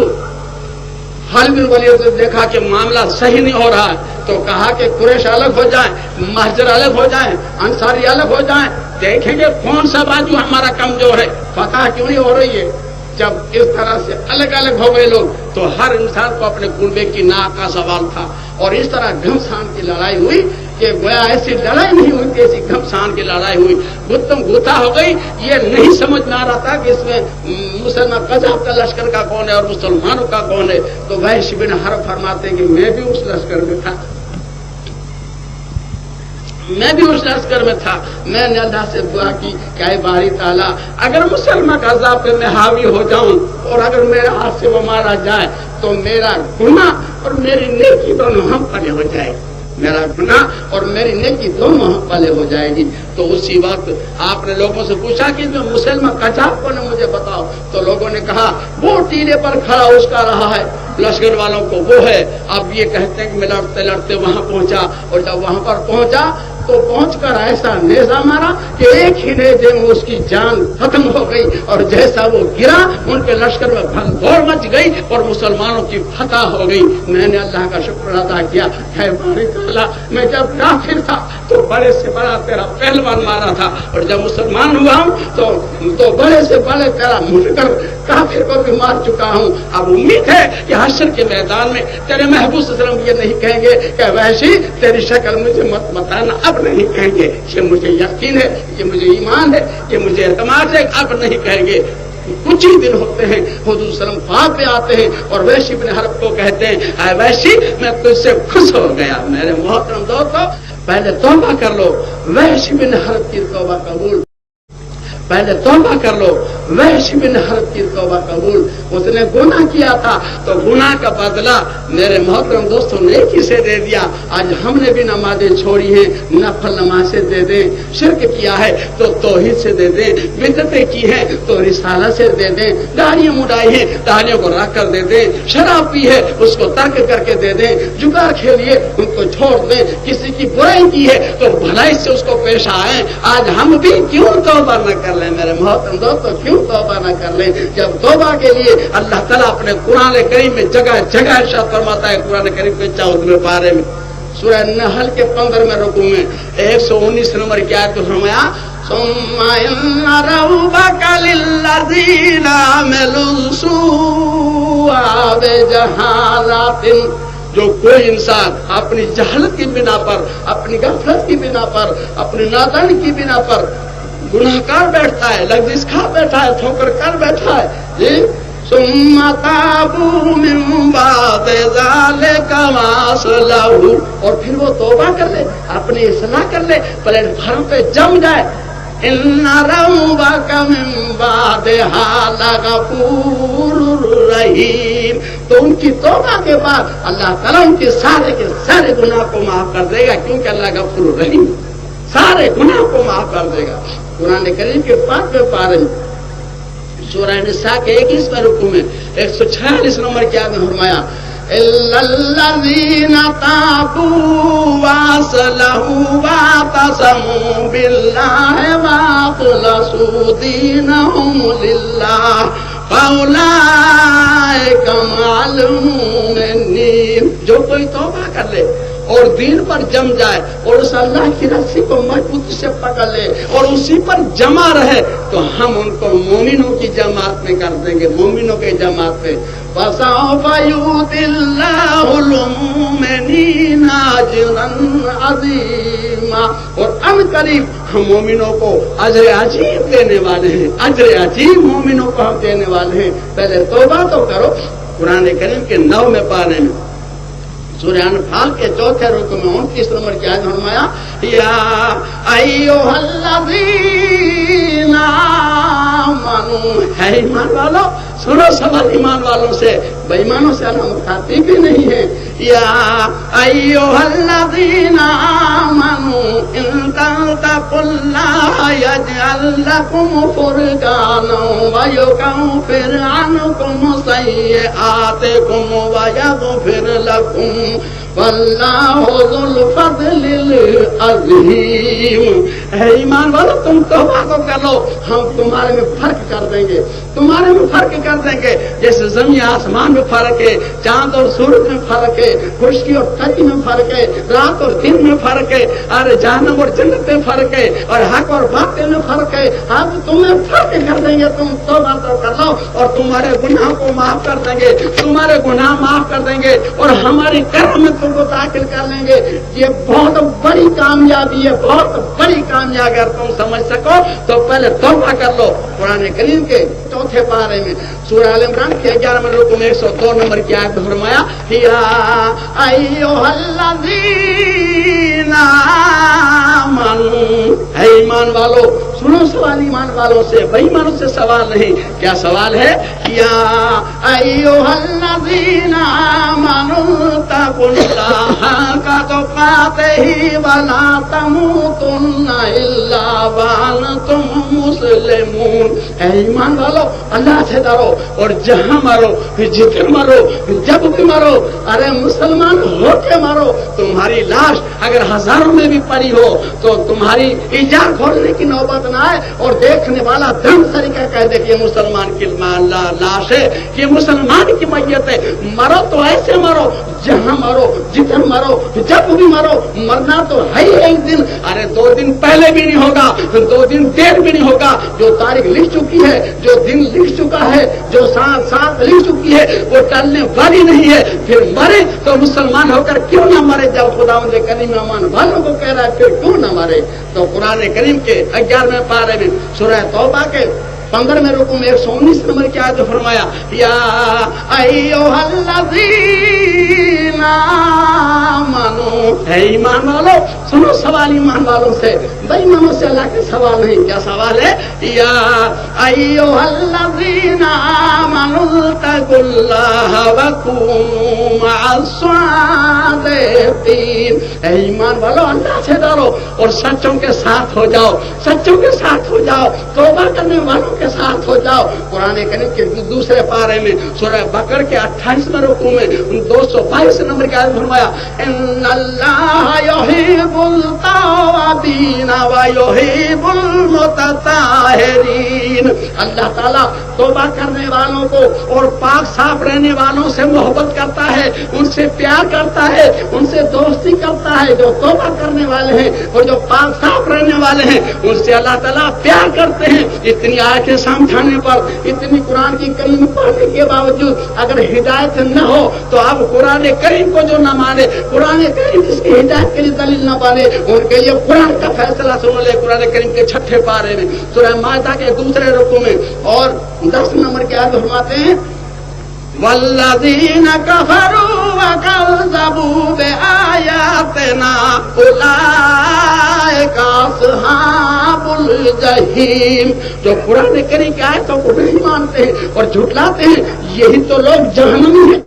خالد بن ولید نے دیکھا کہ معاملہ صحیح نہیں ہو رہا ہے تو کہا کہ قریش الگ ہو جائیں, مہاجر الگ ہو جائیں, انصاری الگ ہو جائیں, دیکھیں گے کون سا بازو ہمارا کمزور ہے. فتح کیوں نہیں ہو رہی ہے؟ جب اس طرح سے الگ الگ ہو گئے لوگ تو ہر انسان کو اپنے کنبے کی ناک کا سوال تھا، اور اس طرح گھمسان کی لڑائی ہوئی کہ گویا ایسی لڑائی نہیں ہوئی کہ ایسی گھمسان کی لڑائی ہوئی، گتم گوتا ہو گئی۔ یہ نہیں سمجھ میں آ رہا تھا کہ اس میں مسلمان قذاب کا لشکر کا کون ہے اور مسلمانوں کا کون ہے۔ تو وحش بن حرب فرماتے ہیں کہ میں بھی اس لشکر میں تھا، میں بھی اس لشکر میں تھا۔ میں نے اللہ سے دعا کی کہ اے باری تعالیٰ اگر مسلمان کا عذاب پہ میں حاوی ہو جاؤں اور اگر میرے ہاتھ سے وہ مارا جائے تو میرا گناہ اور میری نیکی دونوں ہم پلے ہو جائے، میرا گناہ اور میری نیکی دونوں ہم پلے ہو جائے گی۔ تو اسی وقت آپ نے لوگوں سے پوچھا کہ جو مسلمان قذاب کون ہے مجھے بتاؤ، تو لوگوں نے کہا وہ ٹیلے پر کھڑا اس کا رہا ہے لشکر والوں کو وہ ہے۔ اب یہ کہتے ہیں کہ میں لڑتے لڑتے وہاں پہنچا، اور جب وہاں پر پہنچا تو پہنچ کر ایسا نیزہ مارا کہ ایک ہی نیزے میں اس کی جان ختم ہو گئی، اور جیسا وہ گرا ان کے لشکر میں بھگ دوڑ مچ گئی اور مسلمانوں کی فتح ہو گئی۔ میں نے اللہ کا شکر ادا کیا کہ باری تعالیٰ میں جب کافر تھا تو بڑے سے بڑا تیرا پہلوان مارا تھا، اور جب مسلمان ہوا ہوں تو بڑے سے بڑے تیرا منکر کافر کو بھی مار چکا ہوں۔ اب امید ہے کہ حشر کے میدان میں تیرے محبوب صلی اللہ علیہ وسلم یہ نہیں کہیں گے کہ وحشی تیری شکل مجھے مت بتانا، اب نہیں کہیں گے۔ یہ مجھے یقین ہے، یہ مجھے ایمان ہے، یہ مجھے اعتماد ہے، اب نہیں کہیں گے۔ کچھ ہی دن ہوتے ہیں حضور صلی اللہ علیہ وسلم خواب میں آتے ہیں اور وحشی بن حرب کو کہتے ہیں اے وحشی میں تجھ سے خوش ہو گیا۔ میرے محترم دوستو پہلے توبہ کر لو، وحشی بن حرب کی توبہ قبول، پہلے توبہ کر لو، وحشی بن حرب کی توبہ قبول۔ اس نے گناہ کیا تھا تو گناہ کا بدلہ میرے محترم دوستوں نیکی سے دے دیا۔ آج ہم نے بھی نمازیں چھوڑی ہیں، نفل نمازیں دے دیں، شرک کیا ہے تو توحید سے دے دیں، بدعتیں کی ہیں تو رسالہ سے دے دیں، داڑھیاں مڈائی ہیں داڑھیوں کو رکھ کر دے دیں، شراب پی ہے اس کو ترک کر کے دے دیں، جگار کھیلیے ان کو چھوڑ دیں، کسی کی برائی کی ہے تو بھلائی سے اس کو پیش آئیں۔ آج ہم بھی کیوں توبہ نہ کر لیں میرے محترم دوستوں، کیوں توبہ نہ کر لیں؟ جب توبہ کے لیے اللہ تعالیٰ اپنے قرآن کریم میں جگہ جگہ ارشاد فرماتا ہے، قرآن کریم کے 14ویں پارے میں سورہ نحل کے 15ویں رکوع میں 119 نمبر کی آیت کو فرمایا ثم ان ربک للذین عملوا السوء بجہالۃ۔ جو کوئی انسان اپنی جہالت کی بنا پر، اپنی غفلت کی بنا پر، اپنی نادانی کی بنا پر گناہ کر بیٹھتا ہے، لغزش کھا بیٹھا ہے، ٹھوکر کر بیٹھا ہے، جی ثم تابوا من بعد ذلک واصلحوا، اور پھر وہ توبہ کر لے، اپنی اصلاح کر لے، پلیٹ فارم پہ جم جائے، ان ربک من بعدها لغفور رحیم، تو ان کی توبہ کے بعد اللہ تعالیٰ ان کے سارے گناہ کو معاف کر دے گا، کیونکہ اللہ غفور رحیم سارے گناہ کو معاف کر دے گا۔ قرآن کریم کے 5ویں پارے میں سورہ نساء کے 21ویں رکوع میں 146 نمبر کی آیت میں فرمایا الا الذین تابوا واصلحوا واعتصموا باللہ واخلصوا دینہم للہ فاولئک مع المؤمنین۔ جو کوئی توبہ کر لے اور دین پر جم جائے اور اس اللہ کی رسی کو مضبوطی سے پکڑ لے اور اسی پر جمع رہے تو ہم ان کو مومنوں کی جماعت میں کر دیں گے، مومنوں کے جماعت میں۔ وَسَوْفَ يُؤْتِ اللَّهُ الْمُؤْمِنِينَ أَجْرًا عَظِيمًا، اور ان قریب ہم مومنوں کو اجر عظیم دینے والے ہیں، اجر عظیم مومنوں کو ہم دینے والے ہیں۔ پہلے توبہ تو کرو۔ قرآن کریم کے 9ویں پارے میں سورہ انفال کے 4تھے رکوع میں 29 نمبر کی آیت میں فرمایا یا ایھا الذین آمنوا، ہے ایمان والو سنو سوال ایمان والوں سے، بے ایمانوں سے اللہ مخاطب بھی نہیں ہے۔ یا ایھا الذین آمنوا ان تتقوا اللہ یجعل لکم فرقانا ویکفر عنکم سیئاتکم ویغفر لکم واللہ ذو الفضل العظیم۔ اے ایمان والو تم توبہ کو کر لو، ہم تمہارے میں فرق کر دیں گے، تمہارے میں فرق کر دیں گے. جیسے زمین آسمان میں فرق ہے, چاند اور سورج میں فرق ہے, خشکی اور تری میں فرق ہے, رات اور دن میں فرق ہے, اور جہنم اور جنت میں فرق ہے, اور حق اور باطل میں فرق ہے. ہم تمہیں فرق کر دیں گے, تم توبہ تو کر لو اور تمہارے گناہ کو معاف کر دیں گے, تمہارے گناہ معاف کر دیں گے اور ہماری کرم میں تم کو داخل کر لیں گے. یہ بہت بڑی کامیابی ہے, بہت بڑی کامیابی. اگر تم سمجھ سکو تو پہلے توبہ کر لو. قرآن کریم کے چوتھے پارے میں سورہ آل عمران کے 11 رکوع میں 102 نمبر کی آیت میں فرمایا, یا ایھا الذین آمنوا, اے ایمان والو سنو. سوال ایمان والوں سے, بے ایمانوں سے سوال نہیں. کیا سوال ہے؟ یا ایھا الذین آمنوا اتقوا اللہ حق تقاتہ ولا تموتن الا وانتم مسلمون. اے ایمان والو اللہ سے ڈرو اور جہاں مرو, جدھر مرو, جب بھی مرو, ارے مسلمان ہو کے مرو. تمہاری لاش اگر ہزاروں میں بھی پڑی ہو تو تمہاری ایجاد کھولنے کی نوبت نہ آئے اور دیکھنے والا دم طریقہ کہہ دے کہ یہ مسلمان کی لاش ہے, یہ مسلمان کی میت ہے. مرو تو ایسے مرو, جہاں مرو, جدھر مرو, جب بھی مرو. مرنا تو ہے ہی ایک دن. ارے 2 دن پہلے بھی نہیں ہوگا, 2 دن دیر بھی نہیں ہوگا. جو تاریخ لکھ چکی ہے, جو دن لکھ چکا ہے, جو ساتھ لکھ چکی ہے, وہ ٹلنے والی نہیں ہے. پھر مرے تو مسلمان ہو کر کیوں نہ مرے؟ جب خداوند کریم ایمان والوں کو کہہ رہا ہے پھر کیوں نہ مرے؟ تو قرآن کریم کے 11ویں پارے میں سورہ توبہ کے 15 رکوع میں 119 نمبر کی آیت فرمایا, یا ایھا الذین آمنوا, اے ایمان والو سنو. سوال ایمان والوں سے, بے ایمانوں سے اللہ کے سوال نہیں. کیا سوال ہے؟ یا ایھا الذین آمنوا اتقوا اللہ وکونوا مع الصادقین. اے ایمان والو اللہ سے ڈرو اور سچوں کے ساتھ ہو جاؤ, سچوں کے ساتھ ہو جاؤ, توبہ کرنے والوں کے ساتھ ہو جاؤ. قرآن کریم کے دوسرے پارے میں سورہ بقرہ کے 28 رکوع میں 222 نمبر کی آیت فرمایا, ان اللہ یحب التوابین ویحب المتطہرین. اللہ تعالیٰ توبہ کرنے والوں کو اور پاک صاف رہنے والوں سے محبت کرتا ہے, ان سے پیار کرتا ہے, ان سے دوستی کرتا ہے. جو توبہ کرنے والے ہیں اور جو پاک صاف رہنے والے ہیں ان سے اللہ تعالیٰ پیار کرتے ہیں. اتنی آیتیں سمجھانے پر, اتنی قرآن کی کریم پڑھنے کے باوجود اگر ہدایت نہ ہو تو آپ قرآن کریم کو جو نہ مانے, قرآن کریم جس کی ہدایت کے لیے دلیل نہ مانے, ان کے لیے قرآن کا فیصلہ سن لے. قرآن کریم کے 6 پارے میں سورہ مائدہ کے 2 رکوع میں اور 10 نمبر کی آیت فرماتے ہیں, والذین کفروا وکذبوا بآیاتنا اولئک اصحاب الجحیم. جو قرآن کریم کی آیتوں کو نہیں مانتے ہیں اور جھٹلاتے ہیں یہی تو لوگ جہنمی ہیں.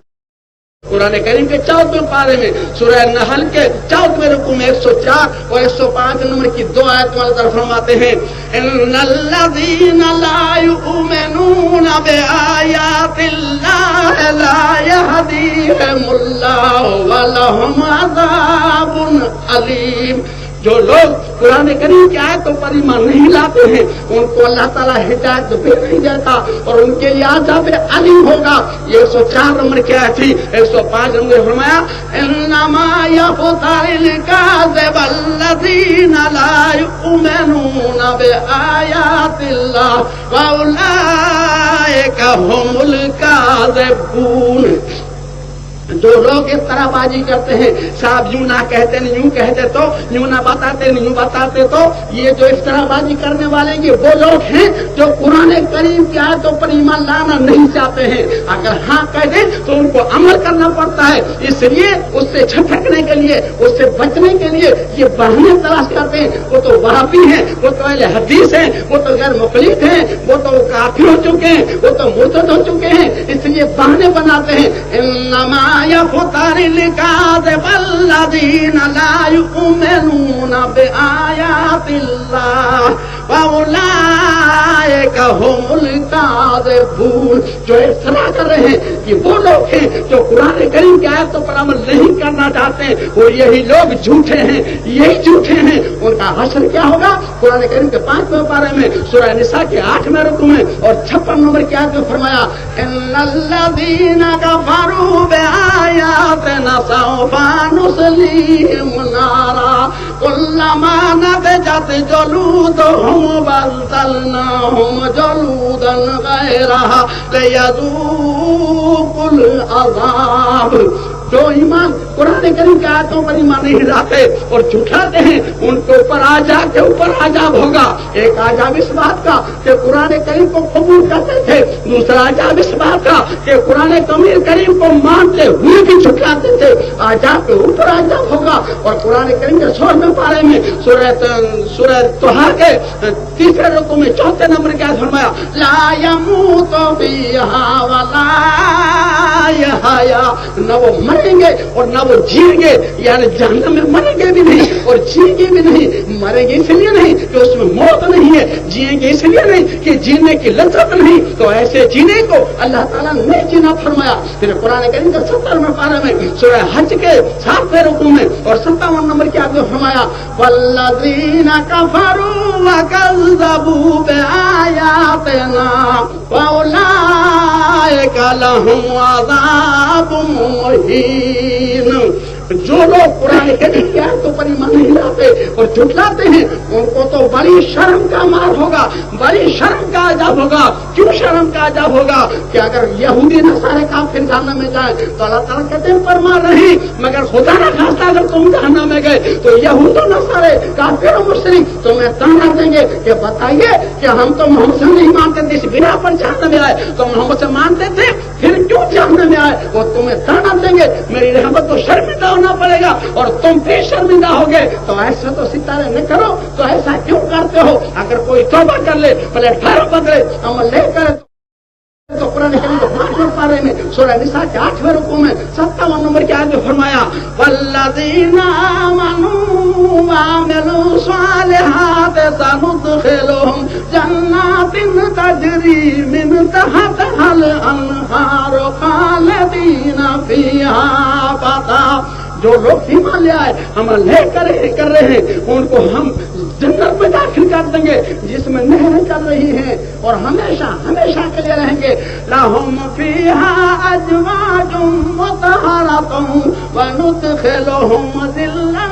قرآن کریم کے 14ویں پارے میں سورہ نحل کے 14ویں رکوع میں 104 اور 105 نمبر کی 2 آیت والے فرماتے ہیں, ان الذین لا یؤمنون بآیات اللہ لا یہدیہم اللہ ولہم عذاب علیم. جو لوگ قرآن کریم کی آیتوں پر ایمان نہیں لاتے ہیں ان کو اللہ تعالیٰ ہدایت بھی نہیں دیتا اور ان کے لیے عذاب علیم ہوگا. یہ 104 نمبر کی آیت تھی. 105 نمبر فرمایا, انما یفتر الکاذب الذین لا یؤمنون بآیات اللہ واولئک هم الکاذبون. جو لوگ اس طرح بازی کرتے ہیں, صاحب یوں نہ کہتے نہیں یوں کہتے تو, یوں نہ بتاتے نہیں یوں بتاتے تو, یہ جو اس طرح بازی کرنے والے یہ وہ لوگ ہیں جو قرآن کریم کی آیتوں پر ایمان لانا نہیں چاہتے ہیں. اگر ہاں کہہ دیں تو ان کو عمل کرنا پڑتا ہے. اس لیے اس سے چھٹکنے کے لیے, اس سے بچنے کے لیے یہ بہانے تلاش کرتے ہیں. وہ تو وہابی ہیں, وہ تو اہل حدیث ہیں, وہ تو غیر مخلص ہیں, وہ تو کافر ہو چکے ہیں, وہ تو مرتد ہو چکے ہیں. اس لیے بہانے بناتے ہیں. انما یفتر الکاذب الذین لا یؤمنون بآیات اللہ واولئک الكاذبون، جو افترا کر رہے ہیں کہ وہ لوگ ہیں جو قرآن کریم کی آیتوں پر عمل نہیں کرنا چاہتے ہیں، اور یہی لوگ جھوٹے ہیں، یہی جھوٹے ہیں۔ ان کا حشر کیا ہوگا؟ قرآن کریم کے 5ویں پارے میں سورہ نساء کے 8ویں رکوع میں اور 56 نمبر کی آیت میں فرمایا ان الذین کفروا بآیاتنا سوف نصلیہم نارا کلما نضجت جلودہم بدلناہم جلودا غیرہا لیذوقوا العذاب۔ جو ایمان قرآن کریم کی آیتوں پر ایمان نہیں لاتے اور جھٹلاتے ہیں، ان کے اوپر عذاب کے اوپر عذاب ہوگا۔ ایک عذاب اس بات کا کہ قرآن کریم کو قبول کرتے تھے، دوسرا عذاب اس بات کا کہ قرآن کریم کو مانتے ہوئے بھی جھٹلاتے تھے، عذاب کے اوپر عذاب ہوگا۔ اور قرآن کریم کے 16ویں پارے میں سورہ طہ کے 3 رکوع میں 4 نمبر کی آیت فرمایا لا یموت فیہا ولا یحیا، نہ وہ مریں گے اور نہ وہ جیئیں گے، یعنی جہنم میں مریں گے بھی نہیں اور جیئیں گے بھی نہیں۔ مریں گے اس لیے نہیں کہ اس میں موت نہیں ہے، جیئیں گے اس لیے نہیں کہ جینے کی لذت نہیں، تو ایسے جینے کو اللہ تعالیٰ نے جینا فرمایا۔ پھر قرآن کریم کے 70ویں پارے میں سورہ حج کے 7ویں رکوع میں اور 57 نمبر کی آیت میں فرمایا والذین کفروا وکذبوا بآیاتنا فاولئک لهم عذاب مہین۔ جو لوگ قرآن کریم کی آیتوں پر ایمان نہیں لاتے اور جھٹلاتے ہیں، ان کو تو بڑی شرم کا مار ہوگا، بڑی شرم کا عذاب ہوگا۔ کیوں شرم کا عذاب ہوگا؟ کہ اگر یہودی نصارے کافر جہنم میں جائیں تو اللہ تعالیٰ کہتے ہیں فرما نہیں، مگر خدا نہ خواستہ اگر تم جہنم میں گئے تو یہود و نصارے کافر و مشرک تمہیں تانا دیں گے کہ بتائیے کہ ہم تو محمد سے نہیں مانتے تھے، اس بنا پر جہنم میں آئے، تو محمد سے مانتے تھے پھر کیوں جہنم میں آئے؟ وہ تمہیں تانا دیں گے، میری رحمت تو شرمندہ ہونا پڑے گا اور تم بھی شرمندہ ہوگے۔ تو ایسا تو ستارے نہ کرو، تو ایسا کیوں کرتے ہو؟ اگر کوئی توبہ کر لے، پلیٹ پھیرو بدلے، عمل لے کر تو قرآن کریم کے 5ویں پارے میں سورہ نساء کے 8ویں رکوع میں 57 نمبر کی آیت میں فرمایا والذین آمنوا وعملوا الصالحات سندخلهم جنات تجری من تحتها الانہار خالدین فیہا ابدا۔ جو لوگ ایمان لے آئے، عمل لے کر رہے ہیں، ان کو ہم جنت میں داخل کر دیں گے جس میں نہریں چل رہی ہیں اور ہمیشہ ہمیشہ کے لیے رہیں گے۔ لَهُمْ فِيهَا أَزْوَاجٌ مُطَهَّرَةٌ وَنُدْخِلُهُمْ ظِلًّا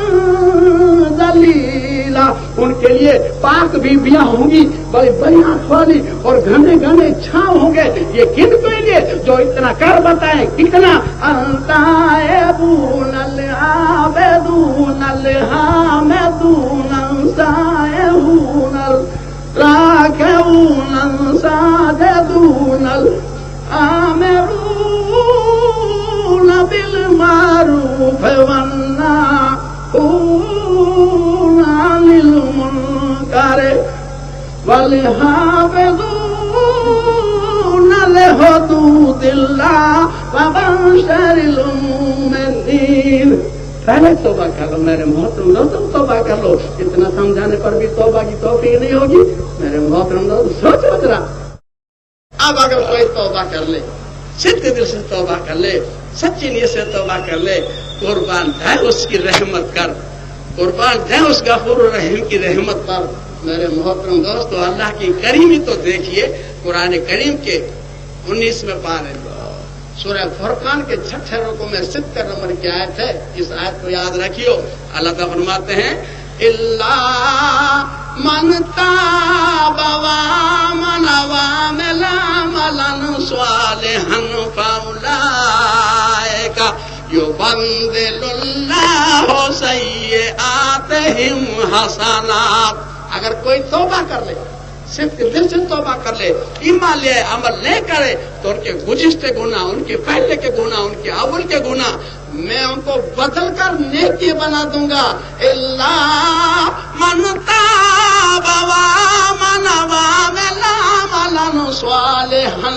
ظَلِيلًا۔ ان کے لیے پاک بیویاں ہوں گی، بڑی بڑی آنکھ والی اور گھنے گھنے چھاؤں ہوں گے۔ یہ کن کے لیے جو اتنا کر بتائیں کتنا التائبون العابدون الحامدون السائحون الراكعون الساجدون الآمرون بالمعروف والناهون عن المنكر والحافظون لحدود الله وبشر المؤمنين۔ پہلے توبہ کر لو میرے محترم دوستو، توبہ کر لو، اتنا سمجھانے پر بھی توبہ کی توفیق نہیں ہوگی میرے محترم دوستو، سوچو ذرا۔ اب اگر کوئی توبہ کر لے، سچے دل سے توبہ کر لے، سچی نیت سے توبہ کر لے، قربان جائے اس کی رحمت کر، قربان جائے اس غفور الرحیم کی رحمت پر۔ میرے محترم دوستو، اللہ کی کریمی تو دیکھیے، قرآن کریم کے 19ویں پارے سورہ فرقان کے 6 رکوع میں 70 نمبر کی آیت ہے، اس آیت کو یاد رکھیو۔ اللہ تعالیٰ فرماتے ہیں الا من تاب وآمن وعمل عملا صالحا فاولئک یبدل اللہ سیئاتہم حسنات۔ اگر کوئی توبہ کر لے، صرف دل سے توبہ کر لے، ایمان لے، عمل نہ کرے، تو ان کے گزشتے گناہ، ان کے پہلے کے گناہ، ان کے اول کے گناہ میں ان کو بدل کر نیکی بنا دوں گا۔ الا من تاب وآمن وعمل عملا صالحا،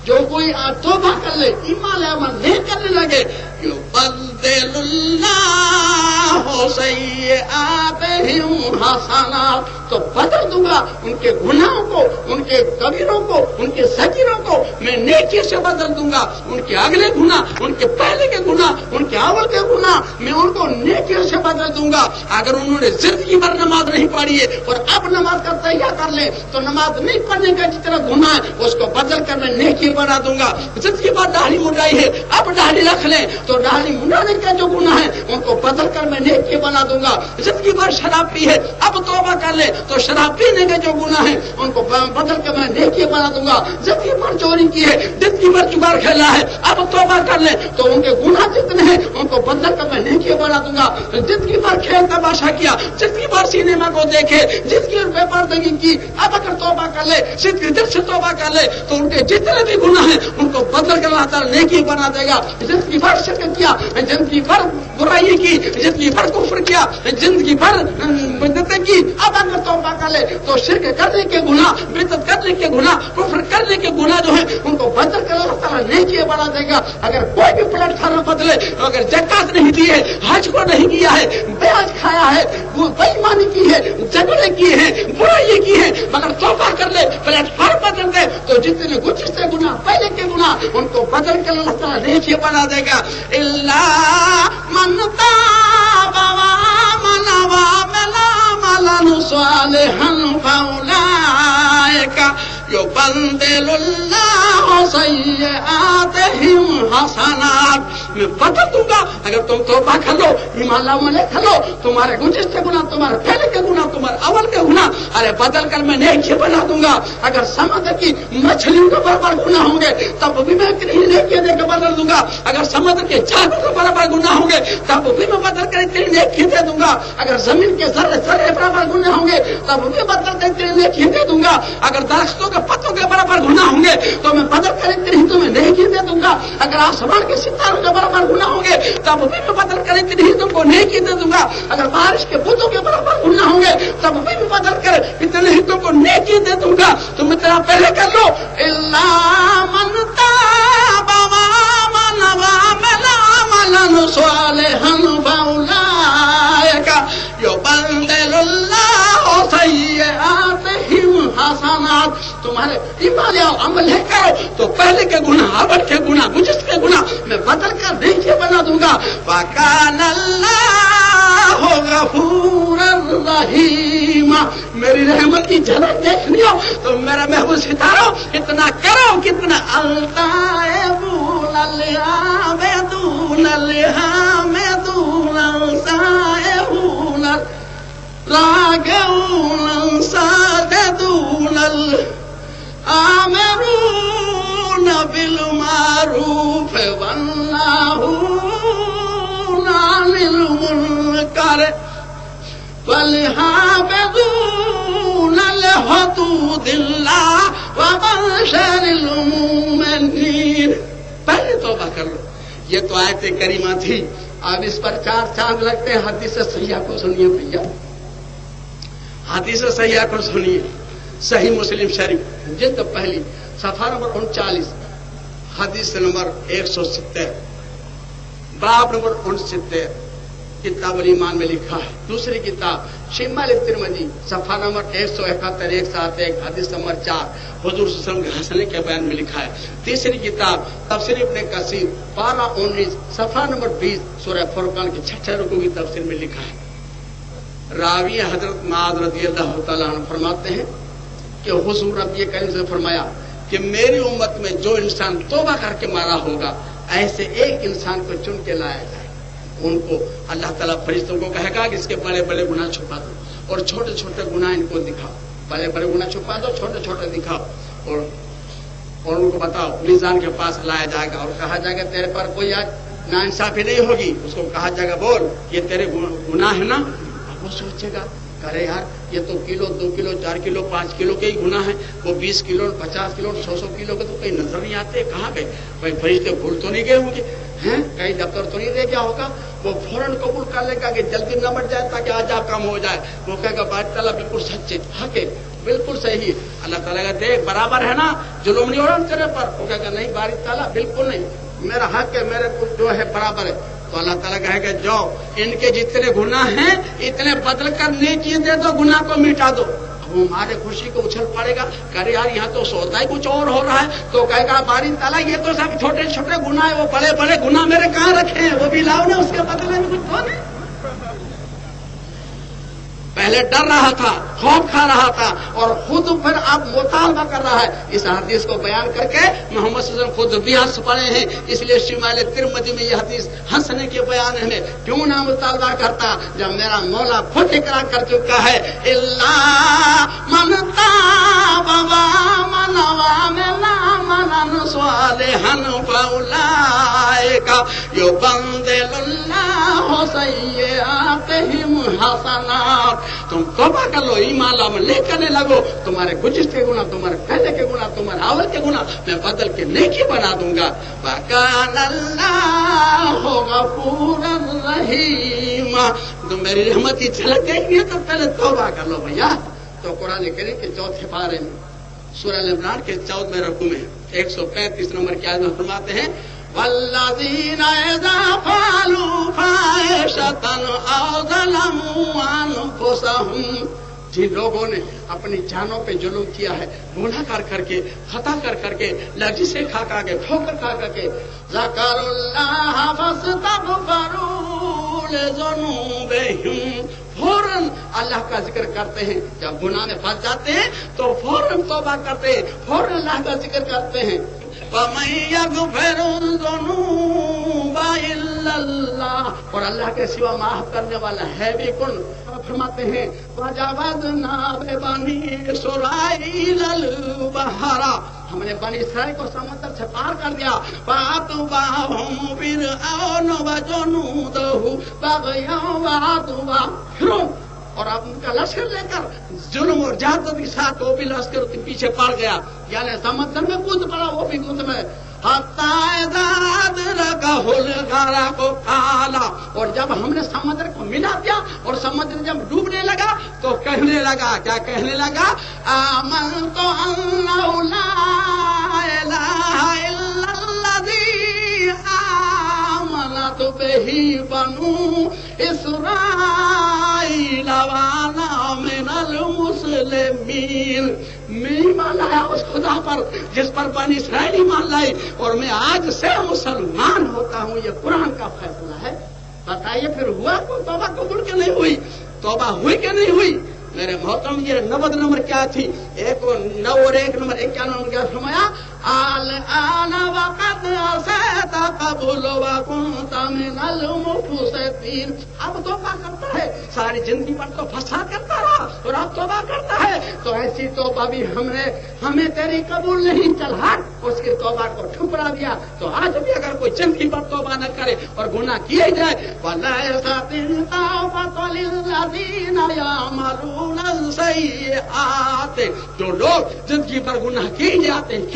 جو کوئی توبہ کر لے، ایمان لے، عمل نہیں کرنے لگے، یبدل يبدل الله سيئاتهم حسنات، تو بدل دوں گا ان کے گناہوں کو، ان کے کبیروں کو، ان کے سجروں کو میں نیکی سے بدل دوں گا. ان کے اگلے گناہ، ان کے پہلے کے گناہ، ان کے اول کے گناہ میں ان کو نیکی سے بدل دوں گا. اگر انہوں نے زندگی بھر نماز نہیں پڑھی ہے اور اب نماز کا تیار کر لیں تو نماز نہیں پڑھنے کا جتنا گناہ ہے اس کو بدل کر میں نیکی بنا دوں گا. زندگی بھر داڑھی منڈائی ہے، اب داڑھی رکھ لیں تو داڑھی منڈانے کا جو گناہ ہے ان کو بدل کر میں نیکی بنا دوں گا. زندگی بھر شراب پی ہے، اب توبہ کر لیں تو شراب پینے کے جو گناہ ہیں ان کو بدل کر میں نیکی بنا دوں گا. زندگی بھر چوری کی ہے، زندگی بھر جگار کھیلا ہے، اب توبہ کر لیں تو ان کے گناہ جتنے ہیں ان کو بدل کر میں نیکی بنا دوں گا. زندگی بھر کھیل تماشا کیا، زندگی بھر سینما کو دیکھے، زندگی بھر بے پردگی کی، اب اگر توبہ کر لے، صدق دل سے توبہ کر لے تو ان کے جتنے بھی گناہ ہیں ان کو بدل کر اللہ تعالیٰ نیکی بنا دے گا. زندگی بھر شرک کیا، زندگی بھر برائی کی، زندگی بھر کفر کیا، زندگی بھر بدعت کی، اب اگر توبہ کر لے تو شرک کرنے کے گناہ، بدعت کرنے کے گناہ، کفر کرنے کے گناہ جو ہیں ان کو بدل کر اللہ تعالیٰ نیکی بنا دے گا. اگر کوئی بھی پلیٹ فارم بدلے، اگر زکات نہیں دی ہے، حج کو نہیں کیا ہے، بیاج کھایا ہے، بےایمانی کی ہے، جھگڑے کیے ہیں، برائی کی ہے، مگر توبہ کر لے، پلیٹ فارم بدل دے تو جتنے گزشتہ گناہ، پہلے کے گناہ ان کو بدل کر اللہ تعالیٰ نیکی بنا دے گا. الا من تاب وآمن وعمل عملا صالحا فاولئک يبدل الله سيئاتهم حسنات. میں بدل دوں گا اگر تم توبہ کر لو، ایمان لاؤ، کر لو، تمہارے گزشتہ گناہ، تمہارے پہلے کے گناہ، تمہارے اول کے گناہ ارے بدل کر میں نیکی بنا دوں گا. اگر سمندر کی مچھلیوں کے برابر گناہ ہوں گے تب بھی میں اتنی نیکی دے کے بدل دوں گا. اگر سمندر کے جھاگوں کے برابر گناہ ہوں گے تب بھی میں بدل کر اتنی نیکی دے دوں گا. اگر زمین کے ذرے ذرے برابر گناہ ہوں گے تب بھی بدل کر اتنی نیکی دے دوں گا. اگر درختوں کے پتوں کے برابر گناہ ہوں گے تو میں بدل کر اتنی تمہیں نیکی دے دوں گا. اگر آسمان کے ستاروں کے برابر گناہ ہوں گے تب بھی میں بدل کر اتنی تم کو نیکی دے دوں گا. اگر بارش کے بوندوں کے برابر گناہ ہوں گے تب بھی میں بدل کر اتنے تم کو نیکی دے دوں گا. تم اتنا پہلے کر لو. الا من تاب وآمن وعمل عملا صالحا فاولئک يبدل الله سيئاتهم حسنات. تمہارے ایمان اور عمل ہے کرو تو پہلے کے گناہ، اول کے گناہ، گزشتہ کے گناہ میں بدل کر نیکی بنا دوں گا. وَكَانَ اللَّهُ غَفُورًا رَحِيمًا. میری رحمت کی جھلک دیکھنی ہو تو میرا محبوب ستارو اتنا کرو کتنا الطائبون العابدون الحامدون السائحون راكعون ساجدون الآمرون بالمعروف والناهون عن المنكر والحافظون لحدود الله وبشر المؤمنين. پہلے توبہ کر لو. یہ تو آیت کریمہ تھی، اب اس پر 4 چاند لگتے ہیں. حدیث صحیحہ کو سنیے بھیا، حدیث صحیحہ کو سنیے. صحیح مسلم شریف جلد پہلی صفحہ نمبر 39، حدیث نمبر 170، باب نمبر 69، کتاب الایمان میں لکھا ہے. دوسری کتاب شمال ترمذی صفحہ نمبر 171 171 حدیث نمبر 4 حضور صلی اللہ علیہ وسلم کے حسنے کے بیان میں لکھا ہے. تیسری کتاب تفسیر ابن کثیر پارہ 19 صفحہ نمبر 20 سورہ فرقان کے 6 رکوع کی تفسیر میں لکھا ہے. راوی حضرت معاذ رضی اللہ تعالیٰ عنہ فرماتے ہیں کہ حضور نبی کریم سے فرمایا کہ میری امت میں جو انسان توبہ کر کے مارا ہوگا ایسے ایک انسان کو چن کے لایا جائے. ان کو اللہ تعالیٰ فرشتوں کو کہے گا کہ اس کے بڑے بڑے گناہ چھپا دو اور چھوٹے چھوٹے گناہ ان کو دکھاؤ. بڑے بڑے گناہ چھپا دو، چھوٹے چھوٹے دکھاؤ اور ان کو بتاؤ. میزان کے پاس لایا جائے گا اور کہا جائے گا تیرے پر کوئی ناانصافی نہیں ہوگی. اس کو کہا جائے گا بول یہ تیرے گناہ ہے نا. اب وہ سوچے گا کرے یار یہ تو کلو 2 کلو 4 کلو 5 کلو کے ہی گناہ ہے، وہ 20 کلو 50 کلو 100 کلو کے تو کہیں نظر نہیں آتے. کہاں گئے بھائی؟ فرشتے بھول تو نہیں گئے ہوں گے ہیں؟ کہیں دفتر تو نہیں دے گیا ہوگا؟ وہ فوراً قبول کر لے گا کہ جلدی نہ مٹ جائے تاکہ آج آپ کام ہو جائے. وہ کہے گا بات تعالیٰ بالکل سچے حق ہے، بالکل صحیح. اللہ تعالیٰ کا دیکھ برابر ہے نا، ظلم نہیں ہو رہا تیرے پر. وہ کہے گا نہیں باری تعالیٰ بالکل نہیں، میرا حق ہے، میرے جو ہے برابر ہے. تو اللہ تعالیٰ کہے کہ جاؤ ان کے جتنے گناہ ہیں اتنے بدل کر نیکی دے دو, گناہ کو مٹا دو. وہ ہمارے خوشی کو اچھل پڑے گا, کہ یار یہاں تو سوتا ہی کچھ اور ہو رہا ہے. تو کہے گا باری تعالیٰ یہ تو سب چھوٹے چھوٹے گناہ ہیں, وہ بڑے بڑے گناہ میرے کہاں رکھے ہیں, وہ بھی لاؤ نا, اس کے بدلے میں کچھ دو نا. پہلے ڈر رہا تھا, خوف کھا رہا تھا, اور خود پھر اب مطالبہ کر رہا ہے. اس حدیث کو بیان کر کے محمد صلی اللہ علیہ وسلم خود بھی ہنس پڑے ہیں. اس لیے شمال ترمذی میں یہ حدیث ہنسنے کے بیان ہے. کیوں نہ مطالبہ کرتا جب میرا مولا خود اقرار کر چکا ہے, اللہ من تاب وآمن وعمل عملا صالحا فاولئک یبدل اللہ سیئاتہم حسنات. تم توبہ کر لو, ایمان لاؤ, لے کرنے لگو, تمہارے گزشتہ کے گناہ, تمہارے پہلے کے گناہ, تمہارے اول کے گناہ میں بدل کے نیکی بنا دوں گا. وَكَانَ اللَّهُ غَفُورًا رَحِيمًا. تم میری رحمت کی جھلک دیکھنی ہے تو پہلے توبہ کر لو بھیا. تو قرآن کریم کے 4 پارے میں سورہ عمران کے 14 رکوع میں 135 نمبر کی آیت میں فرماتے ہیں, والذین اذا فعلوا فاحشة او ظلموا انفسهم. جن لوگوں نے اپنی جانوں پہ ظلم کیا ہے, گناہ کر کے, خطا کر کے, لرزی سے کھا کے, ٹھوکر کھا کے, ذکروا اللہ فاستغفروا لذنوبہم, فوراً اللہ کا ذکر کرتے ہیں. جب گناہ میں پھنس جاتے ہیں تو فوراً توبہ کرتے ہیں, فوراً اللہ کا ذکر کرتے ہیں. وَمَن يَغْفِرُ الذُّنُوبَ إِلَّا اللَّهُ, اور اللہ کے سوا معاف کرنے والا ہے بھی کون. فرماتے ہیں وَجَاوَزْنَا بِبَنِي إِسْرَائِيلَ الْبَحْرَ, ہم نے بنی اسرائیل کو سمندر سے پار کر دیا. فَأَتْبَعَهُمْ فِرْعَوْنُ وَجُنُودُهُ بَغْيًا وَعَدْوًا. فرعون اور اب ان کا لشکر لے کر ظلم اور جہالت کے ساتھ وہ بھی لشکر کے پیچھے پڑ گیا, یعنی سمندر میں کود پڑا, وہ بھی کود میں. حَتَّىٰ إِذَا أَدْرَكَهُ الْغَرَقُ قَالَ, اور جب ہم نے سمندر کو ملا دیا اور سمندر جب ڈوبنے لگا تو کہنے لگا, کیا کہنے لگا, آمنتُ أَنَّهُ لَا إِلَٰهَ إِلَّا الَّذِي آمَنَتْ بِهِ بَنُو إِسْرَائِيلَ وَأَنَا مِنَ الْمُسْلِمِينَ. میں ایمان لایا اس خدا پر جس پر بنی اسرائیل ایمان لائی, اور میں آج سے مسلمان ہوتا ہوں. یہ قرآن کا فیصلہ ہے. بتائیے پھر ہوا کوئی توبہ قبول کہ نہیں ہوئی, توبہ ہوئی کہ نہیں ہوئی. میرے محترم یہ 90 نمبر کیا تھی, 9 اور 1 نمبر 91 نمبر کیا فرمایا, الآن وقد عصیت قبل وکنت من المفسدین. اب توبہ کرتا ہے, ساری زندگی پر تو فساد کرتا رہا اور اب توبہ کرتا ہے. تو ایسی توبہ بھی ہمیں تیری قبول نہیں, چل ہٹ. اس کی توبہ کو ٹھکرا دیا. تو آج بھی اگر کوئی زندگی پر توبہ نہ کرے اور گناہ کیے جائے, وَلَيْسَتِ التَّوْبَةُ لِلَّذِينَ يَعْمَلُونَ السَّيِّئَاتِ, جو لوگ زندگی پر گناہ کیے جاتے ہیں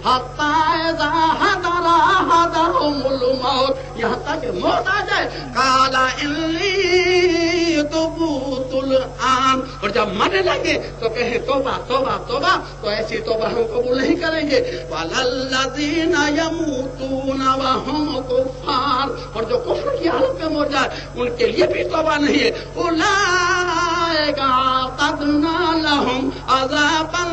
حَتَّىٰ إِذَا حَضَرَ أَحَدَهُمُ الْمَوْتُ, یہاں تک کہ موت آ جائے, قَالَ إِنِّي تُبْتُ الْآنَ, اور جب مرنے لگے تو کہیں توبہ توبہ توبہ. تو ایسی توبہ ہم قبول نہیں کریں گے. وَلَلَّذِينَ يَمُوتُونَ وَهُمْ كُفَّارٌ, اور جو کفر کی حالت میں مر جائے ان کے لیے بھی توبہ نہیں ہے. أُولَٰئِكَ أَعْتَدْنَا لَهُمْ عَذَابًا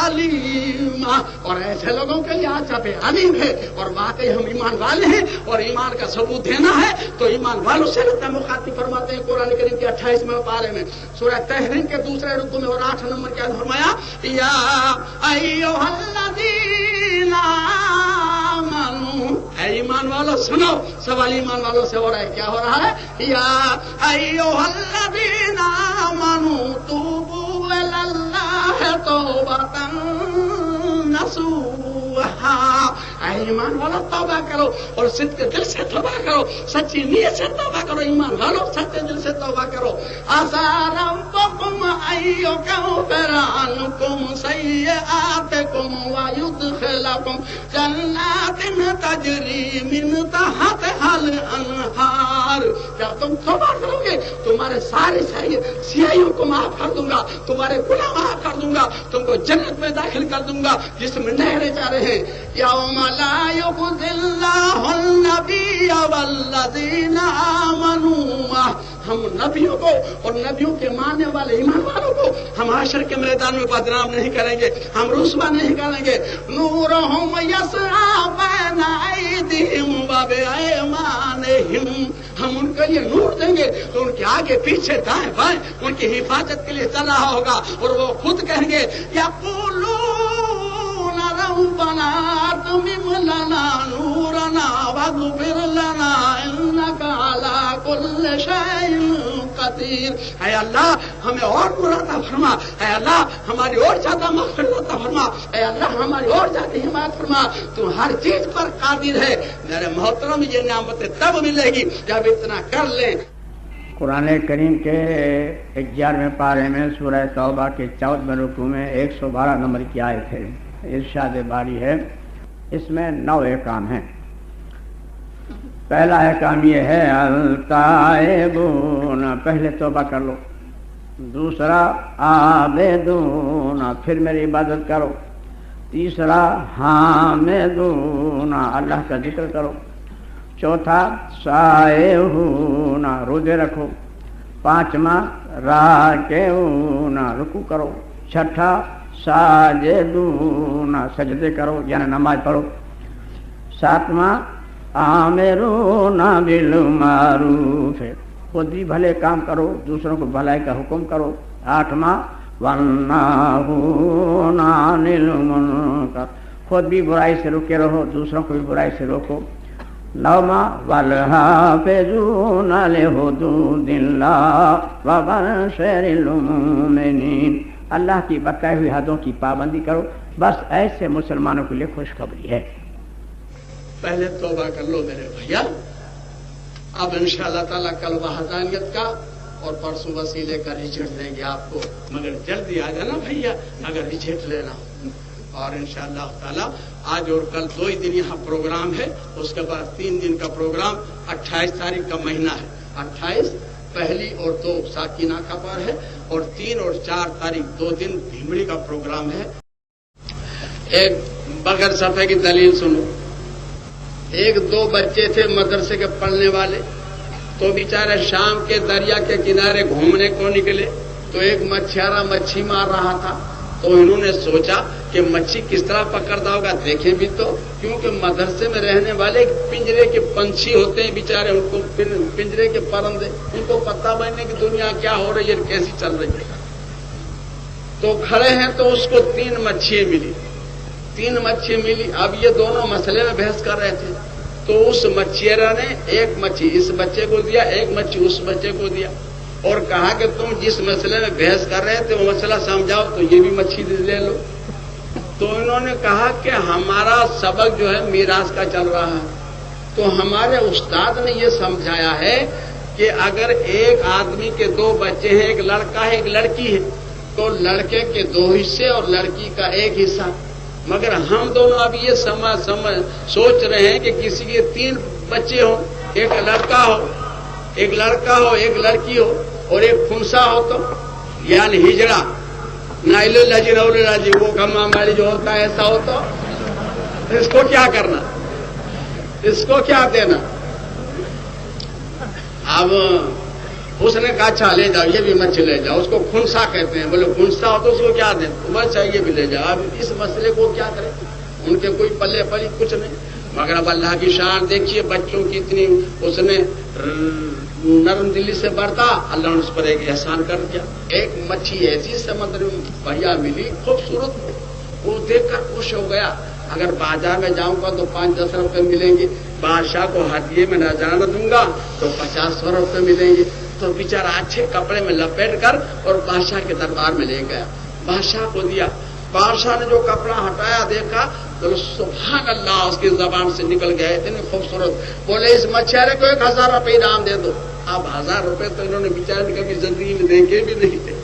أَلِيمًا, اور ایسے لوگوں کے لیے عذاب علیم ہے. اور واقعی ہم ایمان والے ہیں اور ایمان کا ثبوت دینا ہے تو ایمان والوں سے رہتا. مخاطب فرماتے ہیں قرآن کریم کے 28 پارے میں سورہ تحریم کے 2 رکوع میں اور 8 نمبر کیا فرمایا, یا ایھا الذین آمنوا, اے ایمان والوں سنو. سوال ایمان والوں سے ہو رہا ہے, کیا ہو رہا ہے, یا ایھا الذین آمنوا توبوا الی اللہ توبۃ نصوحا, اے ایمان والو توبہ کرو اور صدق دل سے توبہ کرو, سچی نیت سے توبہ کرو. ایمان والو سچے دل سے توبہ کرو. عسیٰ ربکم ان یکفر عنکم سیئاتکم ویدخلکم جنات تجری من تحتہا الانہار. کیا تم توبہ کرو گے تمہارے سارے سیاہیوں کو معاف کر دوں گا, تمہارے گناہ معاف کر دوں گا, تم کو جنت میں داخل کر دوں گا جس میں نہریں جا رہے ہیں. یوم لا یخزی اللہ النبی والذین آمنوا, ہم نبیوں کو اور نبیوں کے ماننے والے ایمان والوں کو ہم حشر کے میدان میں بدنام نہیں کریں گے, ہم رسوا نہیں کریں گے. نورہم یسعی بین ایدیہم و بایمانہم, ہم ان کے لیے نور دیں گے تو ان کے آگے پیچھے دائیں بائیں ان کی حفاظت کے لیے چل رہا ہوگا, اور وہ خود کہیں گے یقولون ربنا اتمم لنا نورنا واغفر لنا انک علی کل شیء قدیر. اے اللہ ہمیں اور نور عطا فرما, اے اللہ ہماری اور زیادہ مغفرت عطا فرما, اے اللہ ہماری اور زیادہ حمایت فرما, تو ہر چیز پر قادر ہے. میرے محترم یہ نعمتیں تب ملے گی جب اتنا کر لیں. قرآن کریم کے 11ویں پارے میں سورہ توبہ کے 14ویں رکوع میں 112 نمبر کی آیت ہے. ارشاد باری ہے, اس میں 9 احکام ہیں. پہلا احکام یہ ہے التائبون, پہلے توبہ کر لو. دوسرا عابدون, پھر میری عبادت کرو. تیسرا حامدون, اللہ کا ذکر کرو. چوتھا سائحون, روزے رکھو. پانچواں راکعون, رکوع کرو. چھٹا ساجدون, سجدے کرو یعنی نماز پڑھو. ساتواں آمرون بالمعروف, خود بھی بھلے کام کرو, دوسروں کو بھلائی کا حکم کرو. آٹھواں والناہون عن المنکر, خود بھی برائی سے روکے رہو, دوسروں کو بھی برائی سے روکو. نوواں والحافظون لحدود اللہ وبشر المؤمنین, اللہ کی بتائی ہوئی حدوں کی پابندی کرو. بس ایسے مسلمانوں کے لیے خوشخبری ہے. پہلے توبہ کر لو میرے بھیا. اب انشاءاللہ تعالیٰ کل وحدانیت کا اور پرسوں وسیلے کا ریزلٹ دیں گے آپ کو, مگر جلدی آ جانا بھیا اگر ریزلٹ لینا. اور انشاءاللہ تعالیٰ آج اور کل 2 ہی دن یہاں پروگرام ہے, اس کے بعد 3 دن کا پروگرام 28 تاریخ کا مہینہ ہے. 28 پہلی اور 2 ساکینہ کا پر ہے, اور 3 اور 4 تاریخ 2 دن بھیمڑی کا پروگرام ہے. ایک بغیر صفحے کی دلیل سنو. 1-2 بچے تھے مدرسے کے پڑھنے والے, تو بیچارے شام کے دریا کے کنارے گھومنے کو نکلے, تو ایک مچھیارا مچھی مار رہا تھا. تو انہوں نے سوچا کہ مچھی کس طرح پکڑتا ہوگا, دیکھیں بھی تو, کیونکہ مدرسے میں رہنے والے پنجرے کے پنچھی ہوتے ہیں بیچارے, ان کو پنجرے کے پرندے, ان کو پتہ بننے کی دنیا کیا ہو رہی ہے, کیسی چل رہی ہے. تو کھڑے ہیں تو اس کو 3 مچھیاں ملی. 3 مچھی ملی. اب یہ دونوں مسئلے میں بحث کر رہے تھے, تو اس مچھیرا نے ایک مچھی اس بچے کو دیا, ایک مچھی اس بچے کو دیا, اور کہا کہ تم جس مسئلے میں بحث کر رہے تھے وہ مسئلہ سمجھاؤ, تو یہ بھی مچھی لے لو. تو انہوں نے کہا کہ ہمارا سبق جو ہے میراث کا چل رہا ہے, تو ہمارے استاد نے یہ سمجھایا ہے کہ اگر ایک آدمی کے 2 بچے ہیں, ایک لڑکا ہے ایک لڑکی ہے, تو لڑکے کے 2 حصے اور لڑکی کا 1 حصہ. مگر ہم دونوں اب یہ سوچ رہے ہیں کہ کسی کے 3 بچے ہوں, ایک لڑکا ہو ایک لڑکی ہو, اور ایک خنسا ہو, تو یعنی ہجڑا نائل الجی رول راجی وہ کما مالی جو ہوتا ہے ایسا ہو, تو اس کو کیا کرنا, اس کو کیا دینا. اب اس نے کہا اچھا لے جاؤ, یہ بھی مچھلی لے جاؤ, اس کو خنسا کہتے ہیں. بولے خنسا ہو تو اس کو کیا دیں, بس یہ بھی لے جاؤ. اب اس مسئلے کو کیا کریں, ان کے کوئی پلے پلی کچھ نہیں. مگر اب اللہ کی شان دیکھیے, بچوں کی اتنی اس نے نرم دلی سے برتا, اللہ نے اس پر ایک احسان کر دیا. ایک مچھی ایسی سمندر میں بڑھیا ملی, خوبصورت, وہ دیکھ کر خوش ہو گیا. اگر بازار میں جاؤں گا تو 5-10 روپے ملیں گے, بادشاہ کو ہدیے میں نذرانہ دوں گا تو 50 روپے ملیں گے. تو بیچارہ اچھے کپڑے میں لپیٹ کر اور بادشاہ کے دربار میں لے گیا, بادشاہ کو دیا. بادشاہ نے جو کپڑا ہٹایا دیکھا تو سبحان اللہ اس کی زبان سے نکل گئے, اتنے خوبصورت. بولے اس مچھیرے کو 1000 روپے انعام دے دو. اب 1000 روپے تو انہوں نے بیچارے نے کبھی زندگی میں دیکھے بھی نہیں تھے.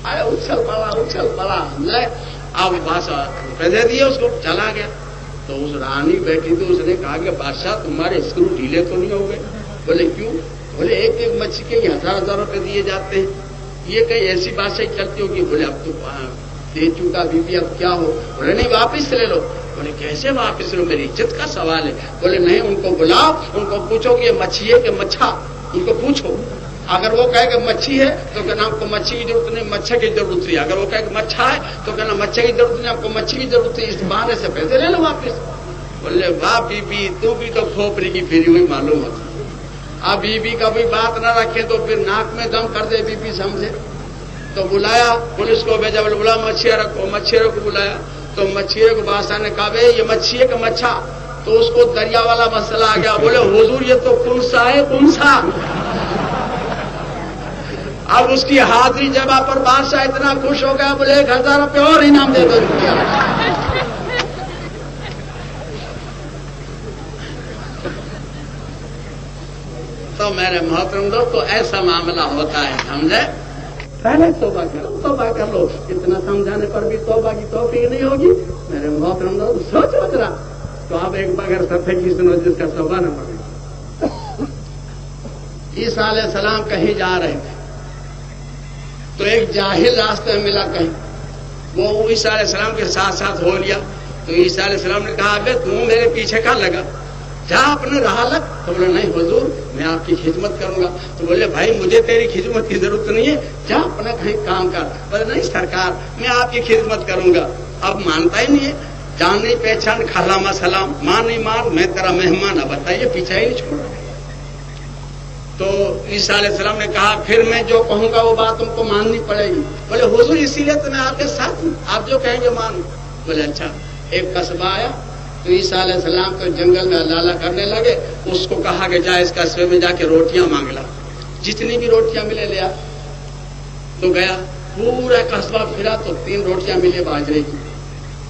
آئے اچھل پڑا لے, اب بادشاہ روپے دے دیے اس کو, چلا گیا. تو اس رانی بیٹھی تو اس نے کہا کہ بادشاہ تمہارے اسکرو ڈھیلے تو نہیں ہو گئے. بولے کیوں, بولے ایک ایک مچھی کے 1000 روپے دیے جاتے ہیں، یہ کہیں ایسی بادشاہی چلتی ہوگی؟ بولے اب تو دے چکا بی بی، اب کیا ہو؟ بولے نہیں واپس لے لو۔ بولے کیسے واپس لو؟ میری عزت کا سوال ہے۔ بولے نہیں، ان کو بلاؤ، ان کو پوچھو کہ یہ مچھی ہے کہ مچھا، ان کو پوچھو۔ اگر وہ کہے کہ مچھی ہے تو کہنا آپ کو مچھی کی ضرورت نہیں، مچھے کی ضرورت ہے۔ اگر وہ کہے کہ مچھا ہے تو کہنا مچھے کی ضرورت نہیں، آپ کو مچھی کی ضرورت ہے، اس بہانے سے پیسے لے لو واپس۔ بولے واہ بی بی، تو بھی تو کھوپڑی کی پھری ہوئی معلوم ہوتی۔ اب بی بی کا بھی بات نہ رکھے تو پھر ناک میں دم کر دے بی بی سمجھے۔ تو بلایا، پولیس کو بھیجا، بولا مچھیرا رکھو، مچھیرے کو بلایا تو مچھیرے کو بادشاہ نے کہا بھائی یہ مچھی ہے کہ مچھا؟ تو اس کو دریا والا مسئلہ آ گیا۔ بولے حضور یہ تو کنسا ہے، کنسا۔ اب اس کی حاضری جگہ پر بادشاہ اتنا خوش ہو گیا، بولے 1000 روپے اور انعام دے دو۔ تو میرے محترم دوست، تو ایسا معاملہ ہوتا ہے، سمجھے؟ پہلے توبہ کرو، توبہ کر لو۔ اتنا سمجھانے پر بھی توبہ کی توفیق نہیں ہوگی میرے محترم دوست، سوچو ذرا۔ تو آپ ایک بغیر صفحے کی سنو جس کا توبہ نہ پڑے۔ عیسیٰ علیہ السلام کہیں جا رہے تھے تو ایک جاہل راستے میں ملا کہیں، وہ عیسیٰ علیہ السلام کے ساتھ ساتھ ہو لیا۔ تو عیسیٰ علیہ السلام نے کہا ابے تم میرے پیچھے کہاں لگا، جا اپنے راہ لگ۔ تو بولے نہیں حضور میں آپ کی خدمت کروں گا۔ تو بولے بھائی مجھے تیری خدمت کی ضرورت نہیں ہے، جا اپنا کہیں کام کر۔ بولے نہیں سرکار میں آپ کی خدمت کروں گا۔ اب مانتا ہی نہیں ہے، جان نہیں پہچان، خلامہ سلام، مان نہیں مان، میں تیرا مہمان، اب بتائیے پیچھا ہی نہیں چھوڑا۔ تو عیسیٰ علیہ السلام نے کہا پھر میں جو کہوں گا وہ بات تم کو ماننی پڑے گی۔ بولے حضور اسی لیے تو میں آپ کے ساتھ ہوں، آپ جو کہیں گے مانو۔ بولے اچھا۔ ایک قصبہ آیا تو عیسیٰ علیہ السلام تو جنگل میں لالا کرنے لگے، اس کو کہا کہ جا اس قصبے میں جا کے روٹیاں مانگ لا، جتنی بھی روٹیاں ملے لے آ۔ تو گیا، پورا قصبہ پھرا تو 3 روٹیاں ملے باجرے کی۔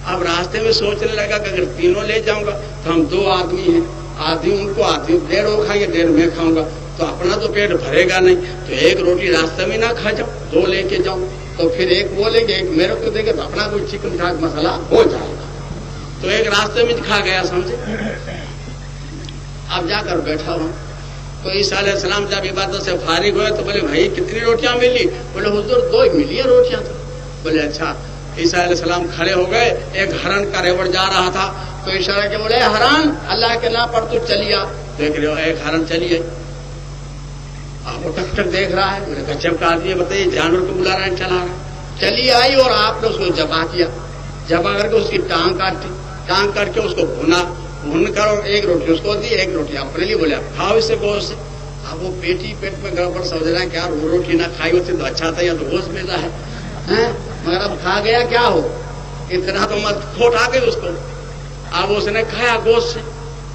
اب راستے میں سوچنے لگا کہ اگر تینوں لے جاؤں گا تو ہم 2 آدمی ہیں، آدھی ان کو آدھی 1.5 وہ کھائیں گے 1.5 میں کھاؤں گا، تو اپنا تو پیٹ بھرے گا نہیں، تو ایک روٹی راستے میں نہ کھا جاؤں، 2 لے کے جاؤں، تو پھر ایک وہ لیں گے ایک میرے کو دیں گے تو اپنا کوئی چکن ٹھاک مسئلہ ہو جائے گا۔ تو ایک راستے میں کھا گیا سمجھے۔ اب جا کر بیٹھا ہوں تو عیسیٰ علیہ السلام جب عبادت سے فارغ ہوئے تو بولے بھائی کتنی روٹیاں ملی؟ بولے حضور 2 ہی ملی ہے روٹیاں تو۔ بولے اچھا۔ عیسیٰ علیہ السلام کھڑے ہو گئے، ایک ہرن کا ریوڑ جا رہا تھا تو اشارہ کے بولے ہرن اللہ کے نام پر تو چلی آ۔ دیکھ رہے ہو ایک ہرن چلی آئی، آپ وہ ٹک ٹک دیکھ رہا ہے، میرے گجب کا آدمی ہے، بتائیے جانور کو بلا رہا ہے، چلا رہا ہے، چلی آئی اور آپ نے اس کو ذبح کیا، ذبح کر کے اس کی ٹانگ کاٹی، ٹانگ کر کے اس کو بھون کر اور 1 روٹی اس کو دی، 1 روٹی اپنے لیے، بولے آپ کھاؤ اسے گوشت سے۔ اب وہ پیٹ میں گڑبڑ سمجھ رہا ہے کہ یار وہ روٹی نہ کھائی ہوتی تو اچھا تھا، یا تو گوشت مل رہا ہے، مگر اب کھا گیا کیا ہو، اتنا تو مت کھوٹ آ گئی اس کو۔ اب اس نے کھایا گوشت سے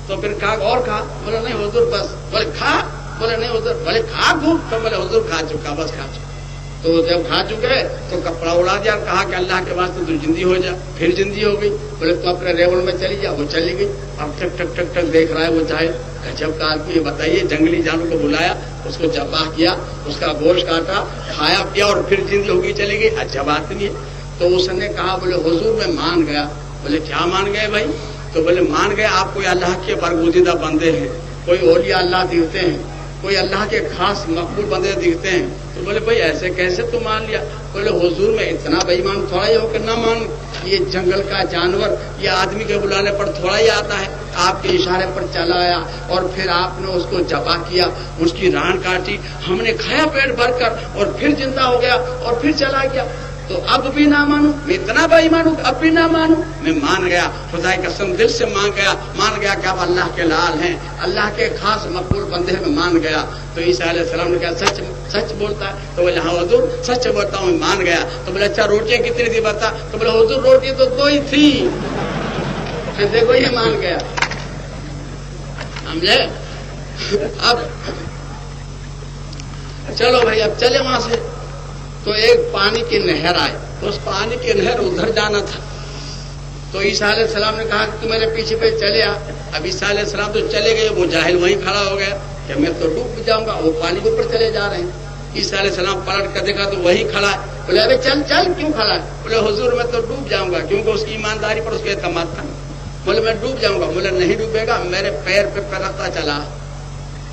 تو پھر کھا اور کھا، بولے نہیں حضور بس، بولے کھا، بولے نہیں حضور، بولے کھا خوب، تو بولے حضور کھا چکا، بس کھا چکا۔ تو جب کھا چکے تو کپڑا اڑا دیا اور کہا کہ اللہ کے واسطے تو زندگی ہو جا، پھر زندگی ہو گئی۔ بولے تو اپنے ریوڑ میں چلی جا، وہ چلی گئی۔ اب ٹک ٹک ٹک ٹک دیکھ رہا ہے وہ چاہے گجب کا آدمی، بتائیے جنگلی جانور کو بلایا، اس کو ذبح کیا، اس کا گوشت کاٹا، کھایا پیا اور پھر زندگی ہو گئی، چلی گئی، عجب آدمی ہے۔ تو اس نے کہا بولے حضور میں مان گیا۔ بولے کیا مان گئے بھائی؟ تو بولے مان گئے آپ کوئی اللہ کے برگزیدہ بندے ہیں، کوئی اولیاء اللہ دکھتے ہیں، کوئی اللہ کے خاص مقبول بندے دکھتے ہیں۔ تو بولے بھائی ایسے کیسے تو مان لیا؟ بولے حضور میں اتنا بے ایمان تھوڑا ہی ہو کہ نہ مان، یہ جنگل کا جانور یہ آدمی کے بلانے پر تھوڑا ہی آتا ہے، آپ کے اشارے پر چلا آیا اور پھر آپ نے اس کو ذبح کیا، اس کی ران کاٹی، ہم نے کھایا پیٹ بھر کر اور پھر زندہ ہو گیا اور پھر چلا گیا، تو اب بھی نہ مانوں؟ میں اتنا بے ایمان ہوں اب بھی نہ مانوں؟ میں مان گیا، خدا کی قسم دل سے مان گیا کہ آپ اللہ کے لال ہیں، اللہ کے خاص مقبول بندے میں مان گیا۔ تو عیسیٰ علیہ السلام نے کہا سچ بولتا ہے؟ تو بولے ہاں حضور سچ بولتا ہوں، میں مان گیا۔ تو بولے اچھا روٹیاں کتنی تھی بتا؟ تو بولے حضور روٹی تو 2 ہی تھی، دیکھو یہ مان گیا، سمجھے؟ اب چلو بھائی اب چلے وہاں سے، تو ایک پانی کی نہر آئی، تو اس پانی کی نہر ادھر جانا تھا۔ تو عیسیٰ علیہ السلام نے کہا کہ تو میرے پیچھے پہ چلے آ۔ اب عیسیٰ علیہ السلام تو چلے گئے، وہ جاہل وہیں کھڑا ہو گیا کہ میں تو ڈوب جاؤں گا، وہ پانی کے اوپر چلے جا رہے ہیں۔ عیسیٰ علیہ السلام پلٹ کر دیکھا تو وہی کھڑا ہے، بولے ابے چل چل کیوں کھڑا ہے؟ بولے حضور میں تو ڈوب جاؤں گا، کیونکہ اس کی ایمانداری پر اس کے اعتماد تھا۔ بولے میں ڈوب جاؤں گا، بولے نہیں ڈوبے گا، میرے پیر پہ رکھتا چلا،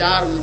4